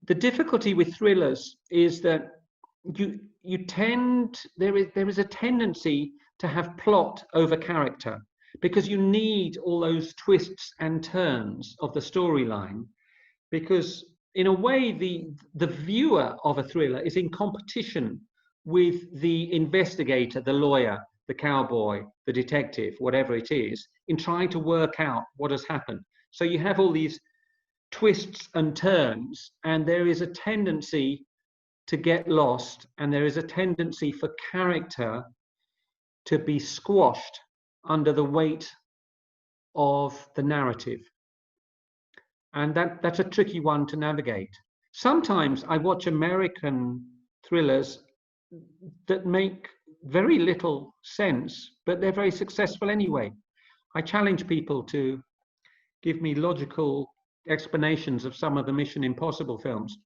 The difficulty with thrillers is that there is a tendency to have plot over character, because you need all those twists and turns of the storyline, because in a way the viewer of a thriller is in competition with the investigator, the lawyer, the cowboy, the detective, whatever it is, in trying to work out what has happened. So you have all these twists and turns, and there is a tendency to get lost, and there is a tendency for character to be squashed under the weight of the narrative. And that's a tricky one to navigate. Sometimes I watch American thrillers that make very little sense, but they're very successful anyway. I challenge people to give me logical explanations of some of the Mission Impossible films,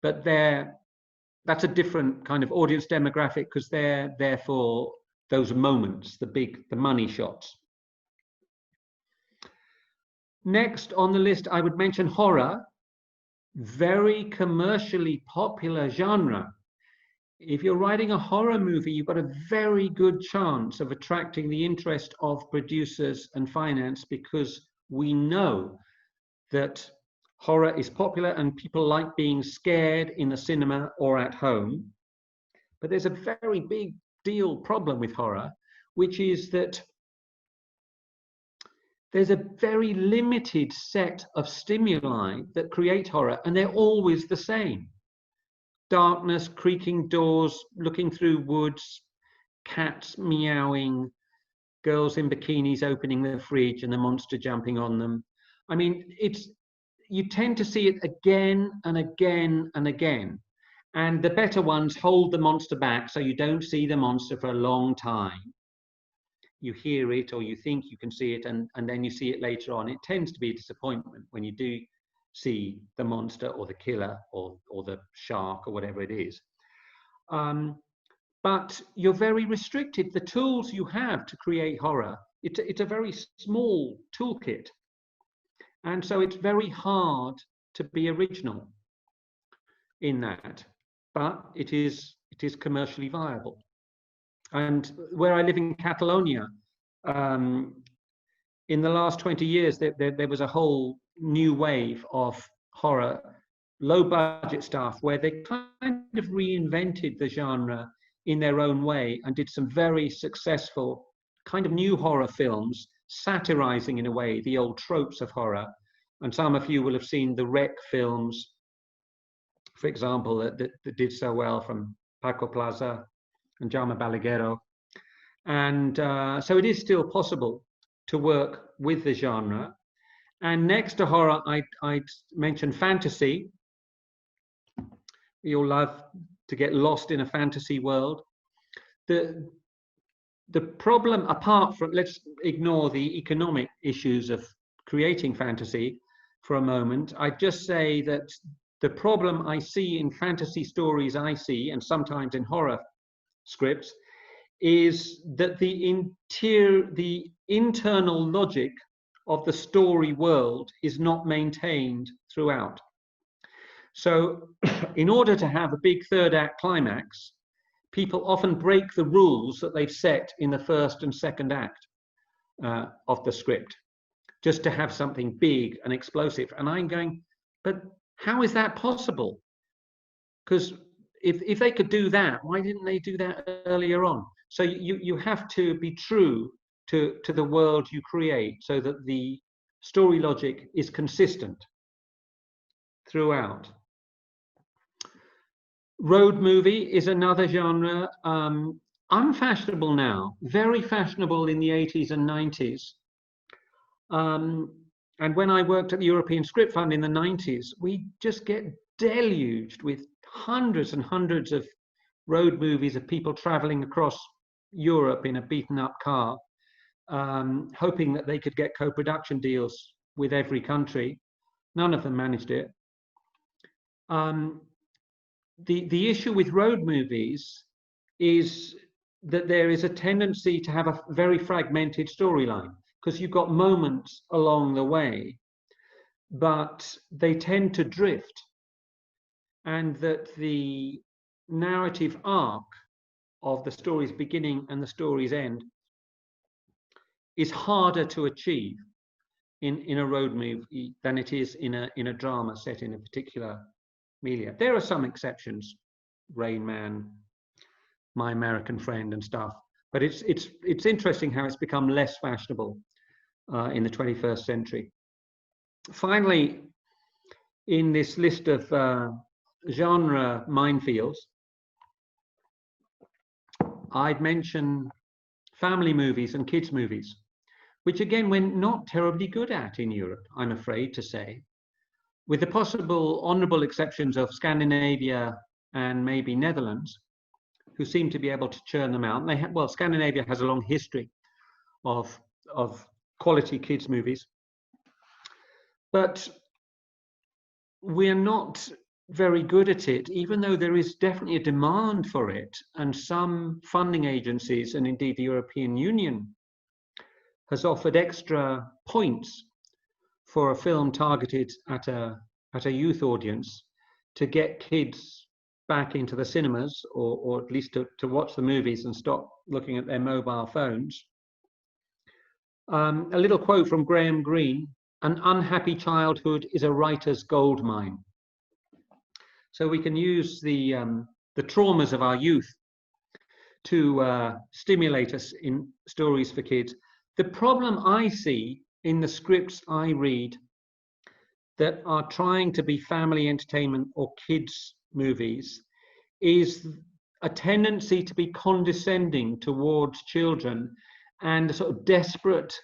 but that's a different kind of audience demographic, because they're there for those moments, the money shots. Next on the list, I would mention horror. Very commercially popular genre. If you're writing a horror movie, you've got a very good chance of attracting the interest of producers and finance, because we know that horror is popular and people like being scared in the cinema or at home. But there's a very big deal problem with horror, which is that there's a very limited set of stimuli that create horror, and they're always the same. Darkness, creaking doors, looking through woods, cats meowing, girls in bikinis opening the fridge and the monster jumping on them. I mean, you tend to see it again and again and again. And the better ones hold the monster back, so you don't see the monster for a long time. You hear it, or you think you can see it, and then you see it later on. It tends to be a disappointment when you do see the monster or the killer or the shark or whatever it is. But you're very restricted. The tools you have to create horror, it's a very small toolkit. And so it's very hard to be original in that. But it is commercially viable. And where I live in Catalonia, in the last 20 years, there was a whole new wave of horror, low budget stuff, where they kind of reinvented the genre in their own way and did some very successful kind of new horror films, satirizing in a way the old tropes of horror. And some of you will have seen the Wreck films, for example, that did so well, from Paco Plaza and Jaume Balaguerro. And so it is still possible to work with the genre. And next to horror, I'd mention fantasy. We all love to get lost in a fantasy world. The problem, apart from, let's ignore the economic issues of creating fantasy for a moment, I'd just say that the problem I see in fantasy stories and sometimes in horror scripts, is that the internal logic of the story world is not maintained throughout. So in order to have a big third act climax, people often break the rules that they've set in the first and second act of the script, just to have something big and explosive. And I'm going, but how is that possible? Because if they could do that, why didn't they do that earlier on? So you have to be true to the world you create, so that the story logic is consistent throughout. Road movie is another genre, unfashionable now, very fashionable in the 80s and 90s. And when I worked at the European Script Fund in the 90s, we just get deluged with hundreds and hundreds of road movies of people traveling across Europe in a beaten up car, hoping that they could get co-production deals with every country. None of them managed it. The issue with road movies is that there is a tendency to have a very fragmented storyline, because you've got moments along the way, but they tend to drift, and that the narrative arc of the story's beginning and the story's end is harder to achieve in a road movie than it is in a drama set in a particular milieu. There are some exceptions, Rain Man, My American Friend and stuff, but it's interesting how it's become less fashionable in the 21st century. Finally, in this list of genre minefields, I'd mention family movies and kids movies, which again we're not terribly good at in Europe, I'm afraid to say, with the possible honourable exceptions of Scandinavia and maybe Netherlands, who seem to be able to churn them out. And well, Scandinavia has a long history of quality kids movies, but we're not very good at it, even though there is definitely a demand for it, and some funding agencies, and indeed the European Union, has offered extra points for a film targeted at a youth audience to get kids back into the cinemas, or at least to watch the movies and stop looking at their mobile phones. A little quote from Graham Greene: "An unhappy childhood is a writer's goldmine." So we can use the traumas of our youth to stimulate us in stories for kids. The problem I see in the scripts I read that are trying to be family entertainment or kids movies is a tendency to be condescending towards children, and a sort of desperate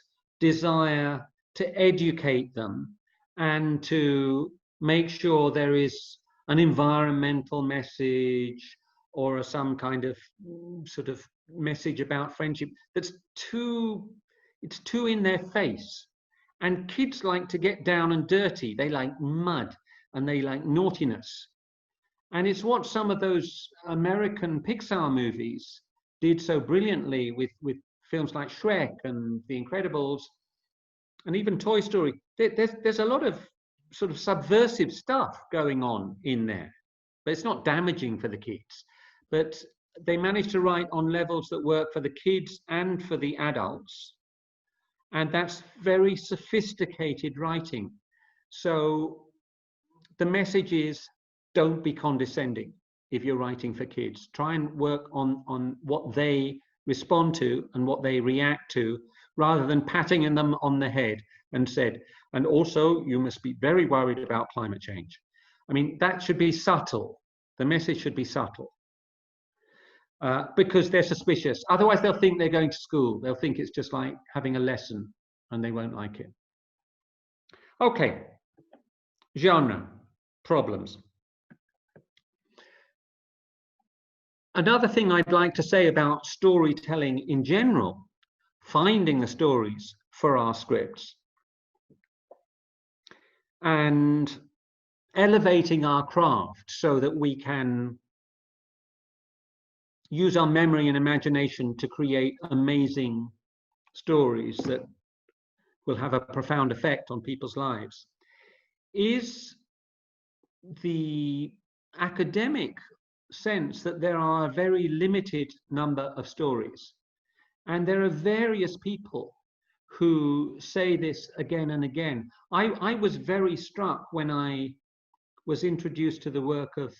desire to educate them and to make sure there is an environmental message or some kind of sort of message about friendship that's too in their face. And kids like to get down and dirty. They like mud and they like naughtiness. And it's what some of those American Pixar movies did so brilliantly with films like Shrek and The Incredibles and even Toy Story. There's a lot of sort of subversive stuff going on in there, but it's not damaging for the kids. But they managed to write on levels that work for the kids and for the adults. And that's very sophisticated writing. So the message is, don't be condescending if you're writing for kids. Try and work on what they respond to and what they react to, rather than patting them on the head and said, and also you must be very worried about climate change. I mean, that should be subtle. The message should be subtle. Because they're suspicious. Otherwise, they'll think they're going to school. They'll think it's just like having a lesson, and they won't like it. Okay, genre problems. Another thing I'd like to say about storytelling in general, finding the stories for our scripts, and elevating our craft so that we can use our memory and imagination to create amazing stories that will have a profound effect on people's lives, is the academic sense that there are a very limited number of stories. And there are various people who say this again and again. I was very struck when I was introduced to the work of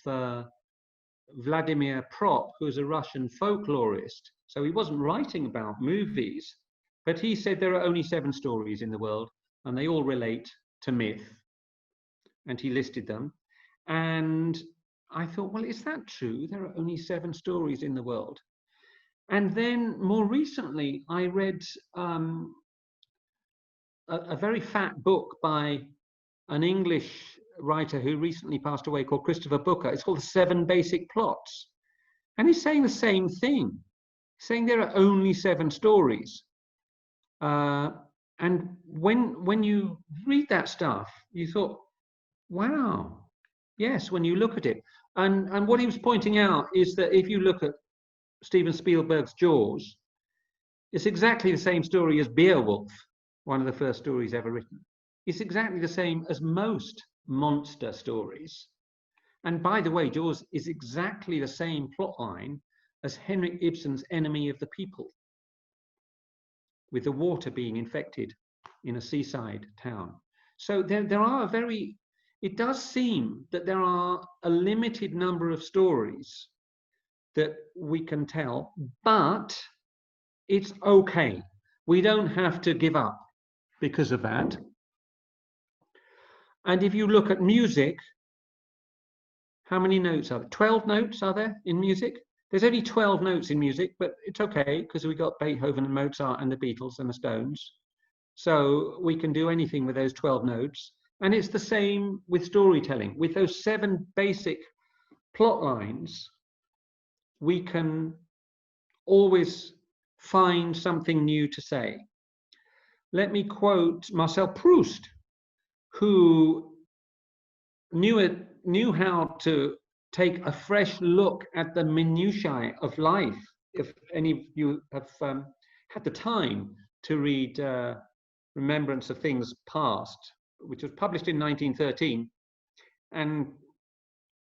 Vladimir Prop, who's a Russian folklorist. So he wasn't writing about movies, but he said there are only 7 stories in the world, and they all relate to myth. And he listed them. And I thought, well, is that true? There are only 7 stories in the world. And then more recently, I read a very fat book by an English writer who recently passed away called Christopher Booker. It's called The 7 Basic Plots. And he's saying the same thing, saying there are only 7 stories. And when you read that stuff, you thought, wow, yes, when you look at it. And what he was pointing out is that if you look at Steven Spielberg's Jaws, it's exactly the same story as Beowulf, one of the first stories ever written. It's exactly the same as most monster stories. And by the way, Jaws is exactly the same plotline as Henrik Ibsen's Enemy of the People, with the water being infected in a seaside town. So there are it does seem that there are a limited number of stories that we can tell, but it's okay. We don't have to give up because of that. And if you look at music, how many notes are there? 12 notes are there in music? There's only 12 notes in music, but it's okay because we got Beethoven and Mozart and the Beatles and the Stones. So we can do anything with those 12 notes. And it's the same with storytelling. With those 7 basic plot lines, we can always find something new to say. Let me quote Marcel Proust, who knew how to take a fresh look at the minutiae of life. If any of you have had the time to read Remembrance of Things Past, which was published in 1913, and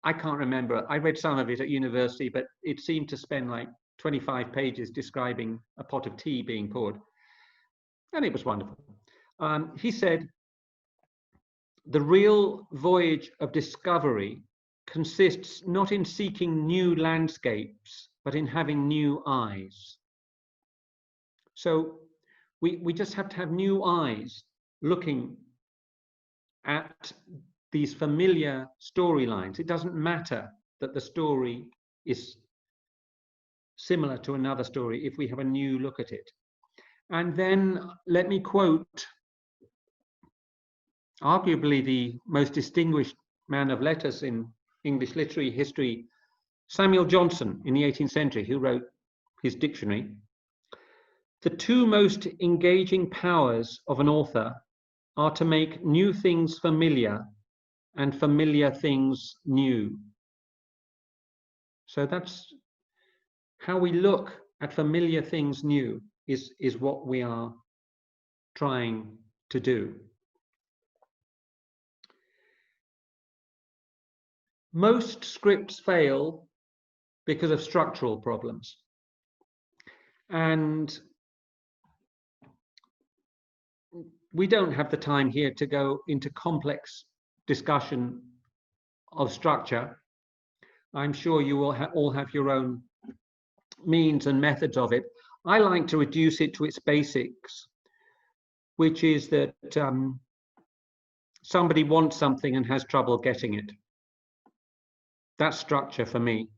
I can't remember. I read some of it at university, but it seemed to spend like 25 pages describing a pot of tea being poured, and it was wonderful. He said, "The real voyage of discovery consists not in seeking new landscapes, but in having new eyes." So we just have to have new eyes looking at these familiar storylines. It doesn't matter that the story is similar to another story if we have a new look at it. And then let me quote arguably the most distinguished man of letters in English literary history, Samuel Johnson, in the 18th century, who wrote his dictionary. "The 2 most engaging powers of an author are to make new things familiar and familiar things new." So that's how we look at familiar things new is what we are trying to do. Most scripts fail because of structural problems. And we don't have the time here to go into complex discussion of structure. I'm sure you will all have your own means and methods of it. I like to reduce it to its basics, which is that somebody wants something and has trouble getting it. That's structure for me.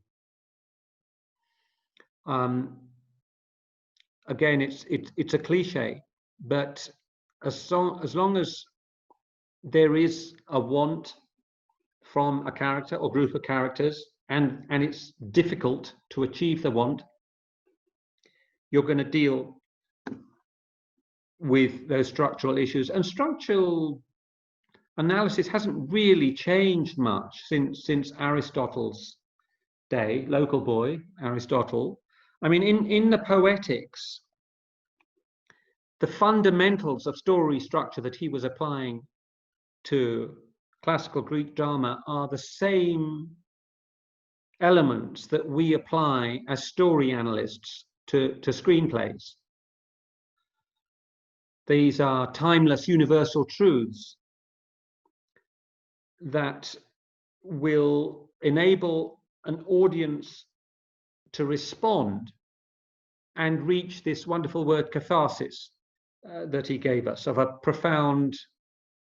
Again, it's a cliche, but as long as there is a want from a character or group of characters, and it's difficult to achieve the want, you're going to deal with those structural issues. And structural analysis hasn't really changed much since Aristotle's day, local boy Aristotle. I mean, in the Poetics, the fundamentals of story structure that he was applying to classical Greek drama are the same elements that we apply as story analysts to screenplays. These are timeless universal truths that will enable an audience to respond and reach this wonderful word catharsis that he gave us, of a profound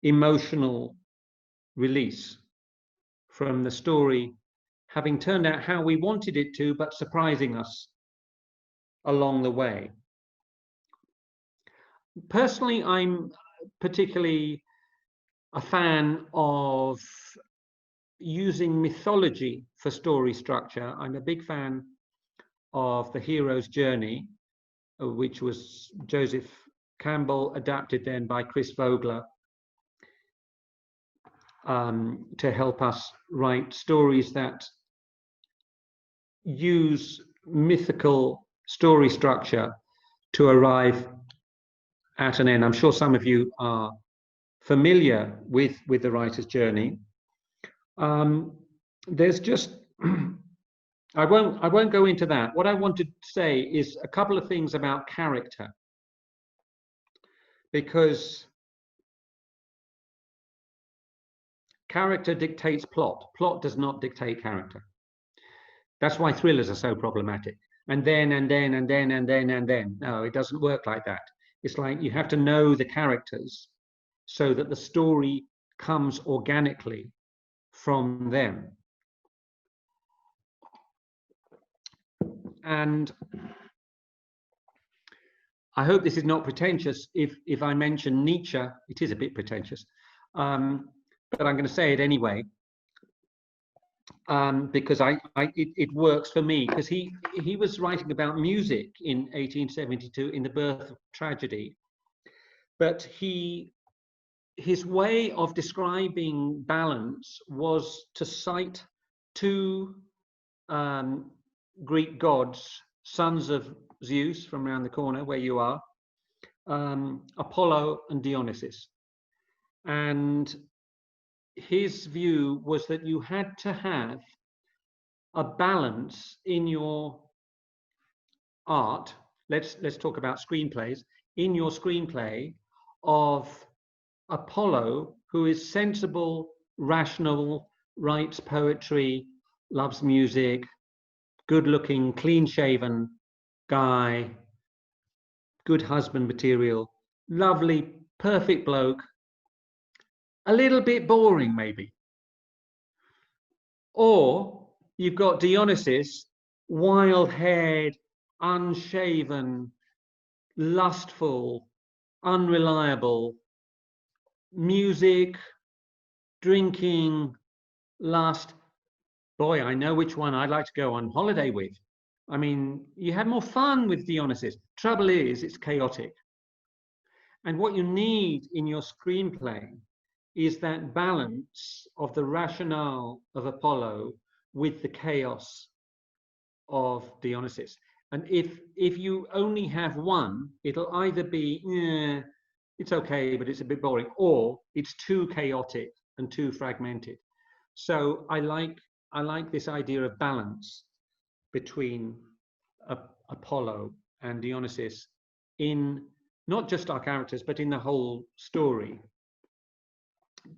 emotional release from the story having turned out how we wanted it to, but surprising us along the way. Personally, I'm particularly a fan of using mythology for story structure. I'm a big fan of The Hero's Journey, which was Joseph Campbell, adapted then by Chris Vogler, to help us write stories that use mythical story structure to arrive at an end. I'm sure some of you are familiar with the writer's journey. There's just I won't go into that. What I wanted to say is a couple of things about character, because character dictates plot. Plot does not dictate character. That's why thrillers are so problematic. And then. No, it doesn't work like that. It's like you have to know the characters so that the story comes organically from them. And I hope this is not pretentious if I mention Nietzsche. It is a bit pretentious, but I'm going to say it anyway, because it works for me, because he was writing about music in 1872 in The Birth of Tragedy, but his way of describing balance was to cite two Greek gods, sons of Zeus from around the corner where you are, Apollo and Dionysus. And his view was that you had to have a balance in your art. Let's talk about screenplays. In your screenplay, of Apollo, who is sensible, rational, writes poetry, loves music, good-looking, clean-shaven guy, good husband material, lovely, perfect bloke, a little bit boring maybe. Or you've got Dionysus, wild-haired, unshaven, lustful, unreliable, music, drinking, lust. Boy, I know which one I'd like to go on holiday with. I mean, you have more fun with Dionysus. Trouble is, it's chaotic. And what you need in your screenplay is that balance of the rationale of Apollo with the chaos of Dionysus. And if you only have one, it'll either be, it's okay, but it's a bit boring, or it's too chaotic and too fragmented. So I like this idea of balance between Apollo and Dionysus in not just our characters, but in the whole story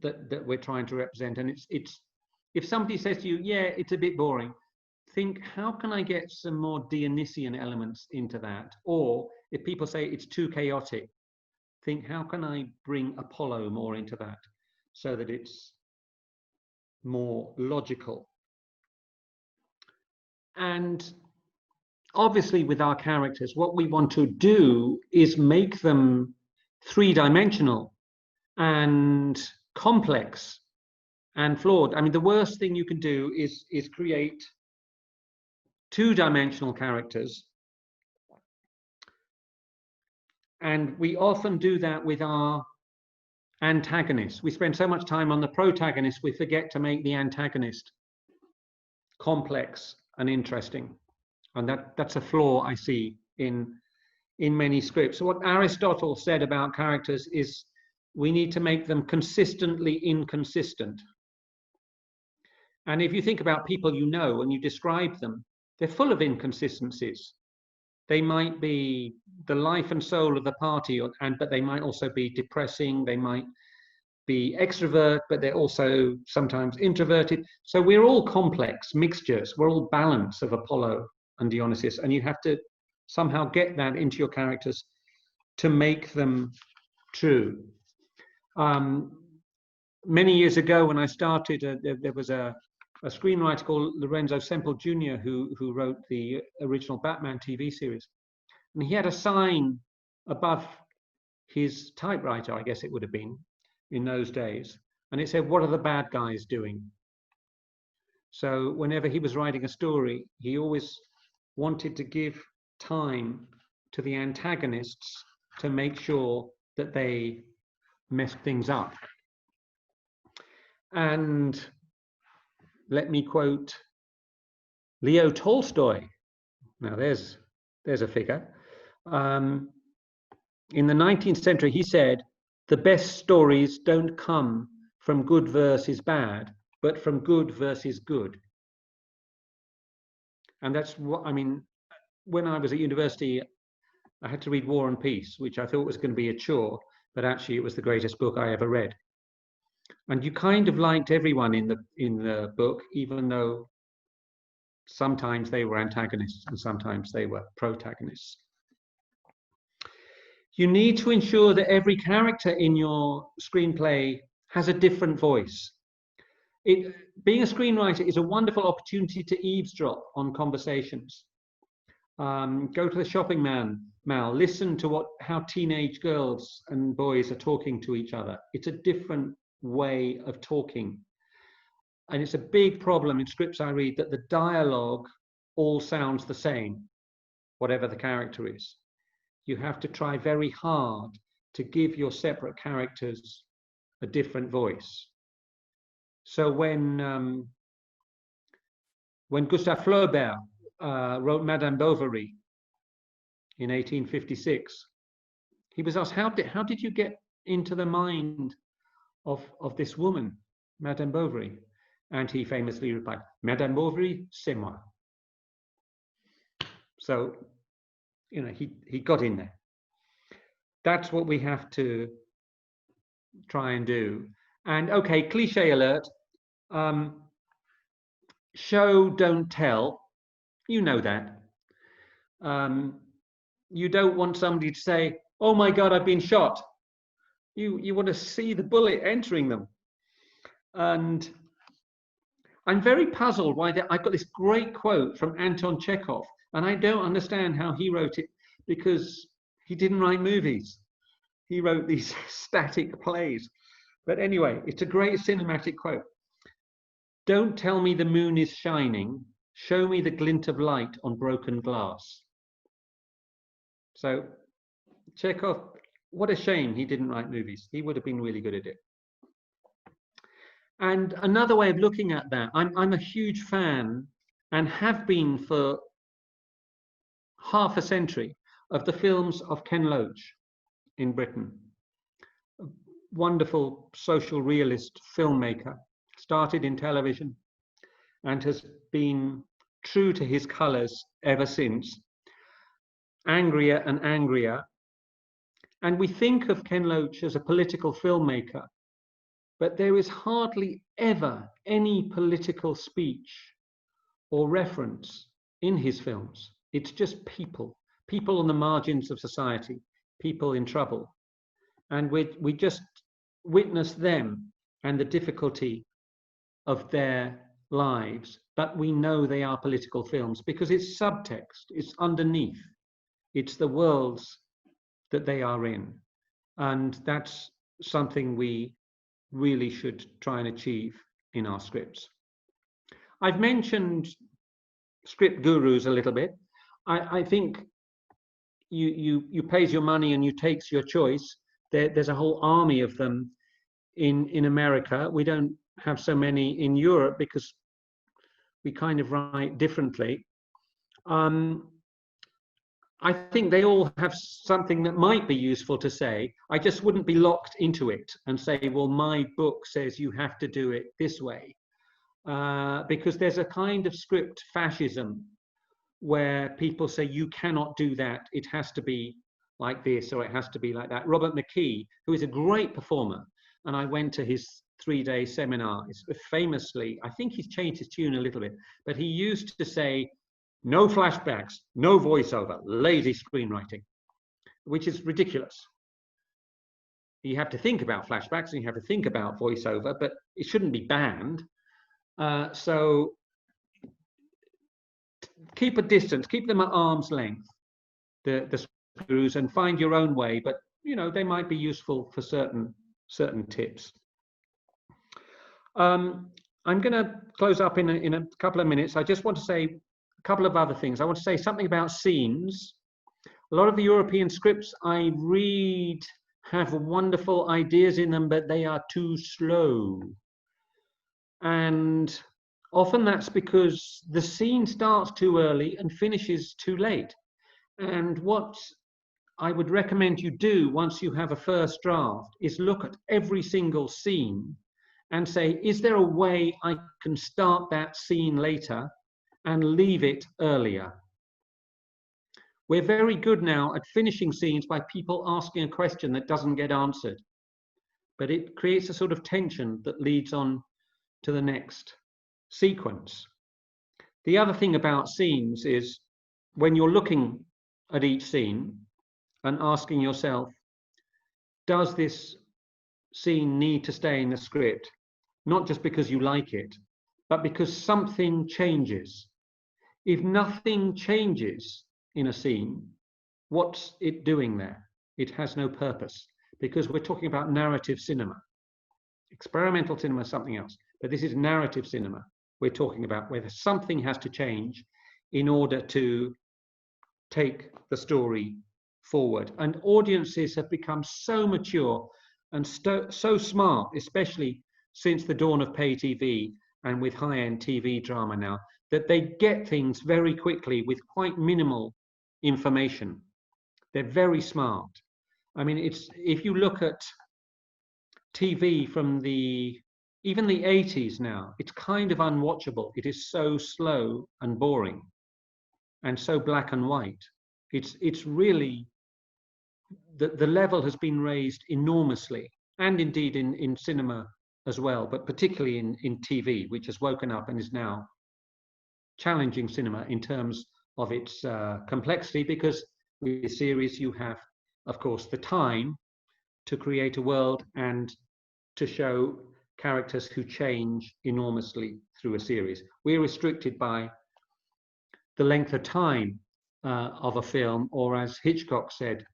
that we're trying to represent. And it's if somebody says to you, yeah, it's a bit boring, think, how can I get some more Dionysian elements into that? Or if people say it's too chaotic, think, how can I bring Apollo more into that so that it's more logical? And obviously with our characters, what we want to do is make them three-dimensional and complex and flawed. I mean, the worst thing you can do is create two-dimensional characters. And we often do that with our antagonists. We spend so much time on the protagonist, we forget to make the antagonist complex and interesting. And that's a flaw I see in many scripts. So what Aristotle said about characters is we need to make them consistently inconsistent. And if you think about people you know and you describe them, they're full of inconsistencies. They might be the life and soul of the party, but they might also be depressing. They might be extrovert, but they're also sometimes introverted. So we're all complex mixtures. We're all balance of Apollo and Dionysus, and you have to somehow get that into your characters to make them true. Many years ago, when I started, there was a screenwriter called Lorenzo Semple Jr. who wrote the original Batman TV series, and he had a sign above his typewriter, I guess it would have been in those days, and it said, "What are the bad guys doing?" So whenever he was writing a story, he always wanted to give time to the antagonists to make sure that they messed things up. And let me quote Leo Tolstoy. Now there's a figure. In the 19th century, he said, "The best stories don't come from good versus bad, but from good versus good." And that's what, I mean, when I was at university, I had to read War and Peace, which I thought was going to be a chore, but actually it was the greatest book I ever read. And you kind of liked everyone in the book, even though sometimes they were antagonists and sometimes they were protagonists. You need to ensure that every character in your screenplay has a different voice. Being a screenwriter is a wonderful opportunity to eavesdrop on conversations. Go to the shopping mall, listen to how teenage girls and boys are talking to each other. It's a different way of talking. And it's a big problem in scripts I read that the dialogue all sounds the same, whatever the character is. You have to try very hard to give your separate characters a different voice. So when Gustave Flaubert wrote Madame Bovary in 1856, he was asked, how did you get into the mind of this woman, Madame Bovary? And he famously replied, "Madame Bovary, c'est moi." So, you know, he got in there. That's what we have to try and do. And okay, cliche alert, show, don't tell. You know that. You don't want somebody to say, "Oh my God, I've been shot." You want to see the bullet entering them. And I'm very puzzled why I've got this great quote from Anton Chekhov, and I don't understand how he wrote it, because he didn't write movies. He wrote these static plays. But anyway, it's a great cinematic quote. "Don't tell me the moon is shining. Show me the glint of light on broken glass." So Chekhov, what a shame he didn't write movies. He would have been really good at it. And another way of looking at that, I'm a huge fan, and have been for half a century, of the films of Ken Loach in Britain. A wonderful social realist filmmaker, started in television and has been true to his colors ever since, angrier and angrier. And we think of Ken Loach as a political filmmaker, but there is hardly ever any political speech or reference in his films. It's just people on the margins of society, people in trouble. And we just witness them and the difficulty of their lives, but we know they are political films because it's subtext, it's underneath, it's the worlds that they are in. And that's something we really should try and achieve in our scripts. I've mentioned script gurus a little bit. I think you pays your money and you takes your choice. There's a whole army of them in America. We don't have so many in Europe because we kind of write differently. I think they all have something that might be useful to say. I just wouldn't be locked into it and say, well, my book says you have to do it this way. Because there's a kind of script fascism where people say you cannot do that. It has to be like this or it has to be like that. Robert McKee, who is a great performer, and I went to his 3-day seminar. It's famously, I think he's changed his tune a little bit, but he used to say, no flashbacks, no voiceover, lazy screenwriting, which is ridiculous. You have to think about flashbacks and you have to think about voiceover, but it shouldn't be banned. So keep a distance, keep them at arm's length, the screws, and find your own way. But you know, they might be useful for certain tips. I'm going to close up in a couple of minutes. I just want to say a couple of other things. I want to say something about scenes. A lot of the European scripts I read have wonderful ideas in them, but they are too slow. And often that's because the scene starts too early and finishes too late. And what I would recommend you do once you have a first draft is look at every single scene and say, is there a way I can start that scene later and leave it earlier? We're very good now at finishing scenes by people asking a question that doesn't get answered, but it creates a sort of tension that leads on to the next sequence. The other thing about scenes is when you're looking at each scene and asking yourself, does this scene need to stay in the script? Not just because you like it, but because something changes. If nothing changes in a scene, what's it doing there? It has no purpose, because we're talking about narrative cinema. Experimental cinema is something else, but this is narrative cinema we're talking about, where something has to change in order to take the story forward. And audiences have become so mature and so smart, especially since the dawn of pay TV and with high-end TV drama now, that they get things very quickly with quite minimal information. They're very smart. I mean, if you look at TV from even the 80s now, it's kind of unwatchable. It is so slow and boring and so black and white. It's really, the level has been raised enormously, and indeed in cinema as well, but particularly in TV, which has woken up and is now challenging cinema in terms of its complexity, because with series you have, of course, the time to create a world and to show characters who change enormously through a series. We're restricted by the length of time of a film, or as Hitchcock said,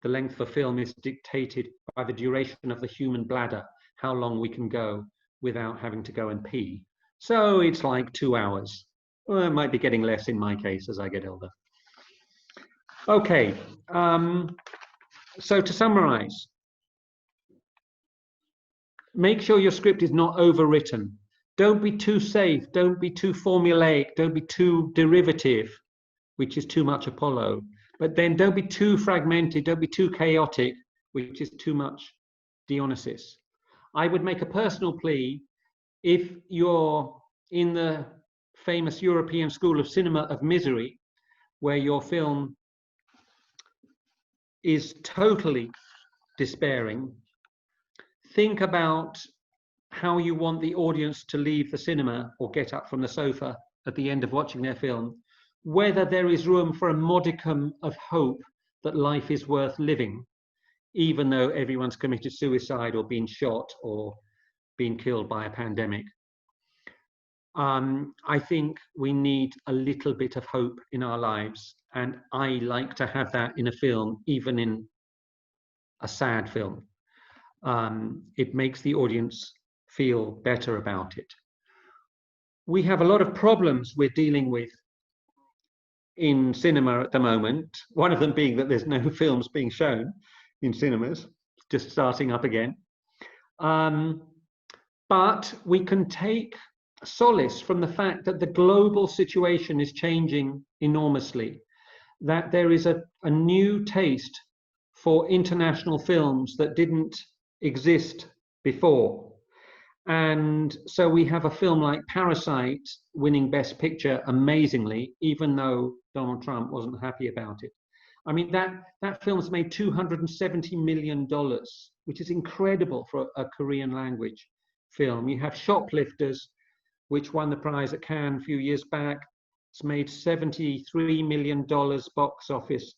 the length of a film is dictated by the duration of the human bladder, how long we can go without having to go and pee. So it's like 2 hours. Well, it might be getting less in my case as I get older. Okay, so to summarize, make sure your script is not overwritten. Don't be too safe, don't be too formulaic, don't be too derivative, which is too much Apollo. But then don't be too fragmented, don't be too chaotic, which is too much Dionysus. I would make a personal plea, if you're in the famous European School of Cinema of Misery, where your film is totally despairing, think about how you want the audience to leave the cinema or get up from the sofa at the end of watching their film, whether there is room for a modicum of hope that life is worth living, even though everyone's committed suicide or been shot or been killed by a pandemic. I think we need a little bit of hope in our lives, and I like to have that in a film, even in a sad film. It makes the audience feel better about it. We have a lot of problems we're dealing with in cinema at the moment, one of them being that there's no films being shown in cinemas, just starting up again. But we can take solace from the fact that the global situation is changing enormously, that there is a new taste for international films that didn't exist before. And so we have a film like Parasite winning Best Picture amazingly, even though Donald Trump wasn't happy about it. I mean, that film's made $270 million which is incredible for a Korean language film. You have Shoplifters, which won the prize at Cannes a few years back. It's made $73 million box office,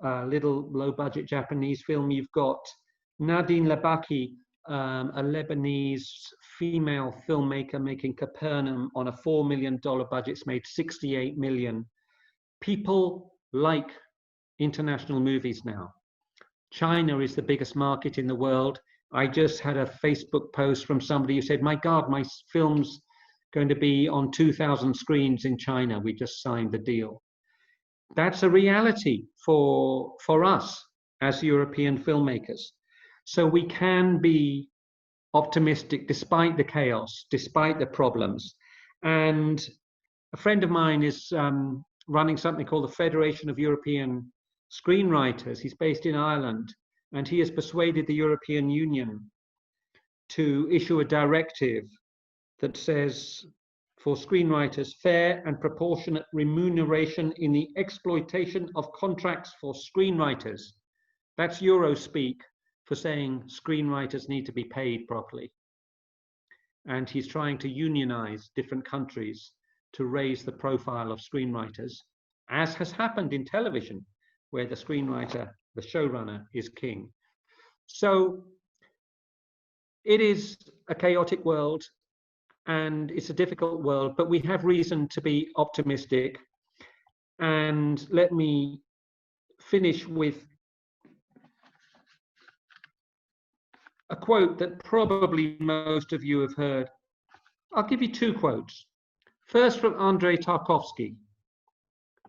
little low-budget Japanese film. You've got Nadine Labaki, a Lebanese female filmmaker making Capernaum on a $4 million budget. It's made $68 million. People like international movies now. China is the biggest market in the world. I just had a Facebook post from somebody who said, my God, my film's going to be on 2,000 screens in China. We just signed the deal. That's a reality for us as European filmmakers. So we can be optimistic despite the chaos, despite the problems. And a friend of mine is running something called the Federation of European Screenwriters. He's based in Ireland, and he has persuaded the European Union to issue a directive that says for screenwriters, fair and proportionate remuneration in the exploitation of contracts for screenwriters. That's Eurospeak for saying screenwriters need to be paid properly. And he's trying to unionize different countries to raise the profile of screenwriters, as has happened in television, where the screenwriter, the showrunner, is king. So it is a chaotic world, and it's a difficult world, but we have reason to be optimistic. And let me finish with a quote that probably most of you have heard. I'll give you two quotes. First, from Andrei Tarkovsky.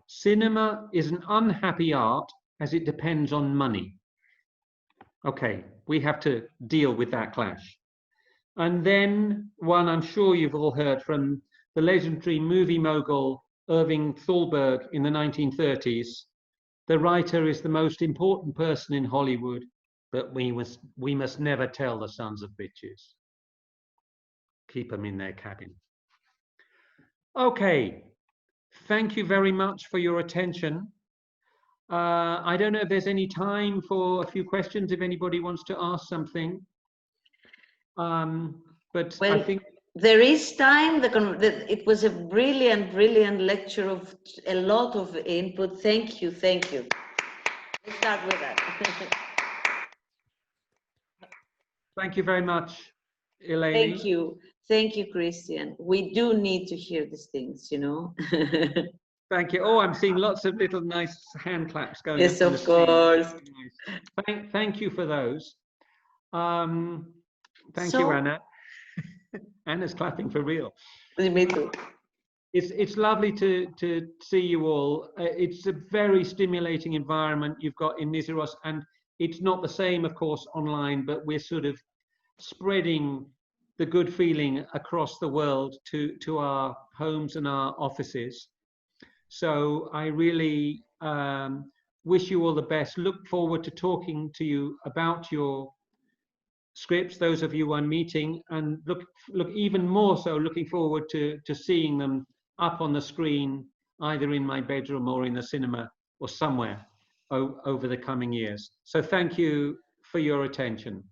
Cinema is an unhappy art as it depends on money. Okay, we have to deal with that clash. And then one I'm sure you've all heard from the legendary movie mogul Irving Thalberg in the 1930s. The writer is the most important person in Hollywood, but we must never tell the sons of bitches. Keep them in their cabin. Okay, thank you very much for your attention. I don't know if there's any time for a few questions, if anybody wants to ask something. But well, I think there is time. It was a brilliant lecture of a lot of input. Thank you. Let's start with that. Thank you very much, Elaine. Thank you, Cristian. We do need to hear these things, you know. Thank you. Oh, I'm seeing lots of little nice hand claps going. Yes, of course. Thank you for those. Thank you, Anna. Anna's clapping for real. Me too. It's lovely to see you all. It's a very stimulating environment you've got in Niziros, and it's not the same, of course, online, but we're sort of spreading the good feeling across the world to our homes and our offices. So I really wish you all the best. Look forward to talking to you about your scripts, those of you I'm meeting, and look even more so looking forward to seeing them up on the screen, either in my bedroom or in the cinema or somewhere over the coming years. So thank you for your attention.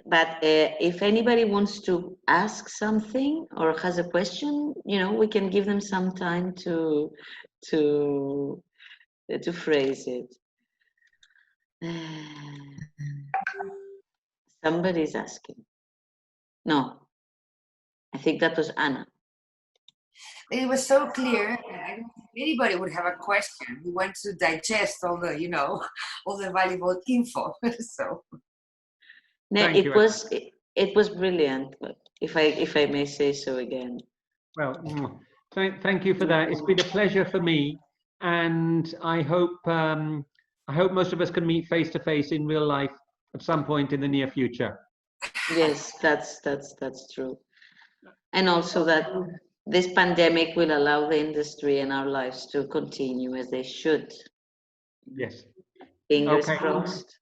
But if anybody wants to ask something or has a question, you know, we can give them some time to phrase it. Somebody's asking. No, I think that was Anna. It was so clear. I don't think anybody would have a question. We want to digest all the, you know, all the valuable info. So. No, it was brilliant. If I may say so again. Well, thank you for that. It's been a pleasure for me, and I hope most of us can meet face to face in real life at some point in the near future. Yes, that's true. And also that this pandemic will allow the industry and our lives to continue as they should. Yes. Fingers crossed.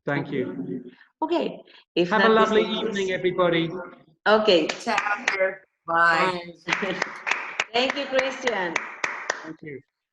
Thank you. Okay. Have a lovely evening, everybody. Okay. Chapter. Bye. Thank you, Cristian. Thank you.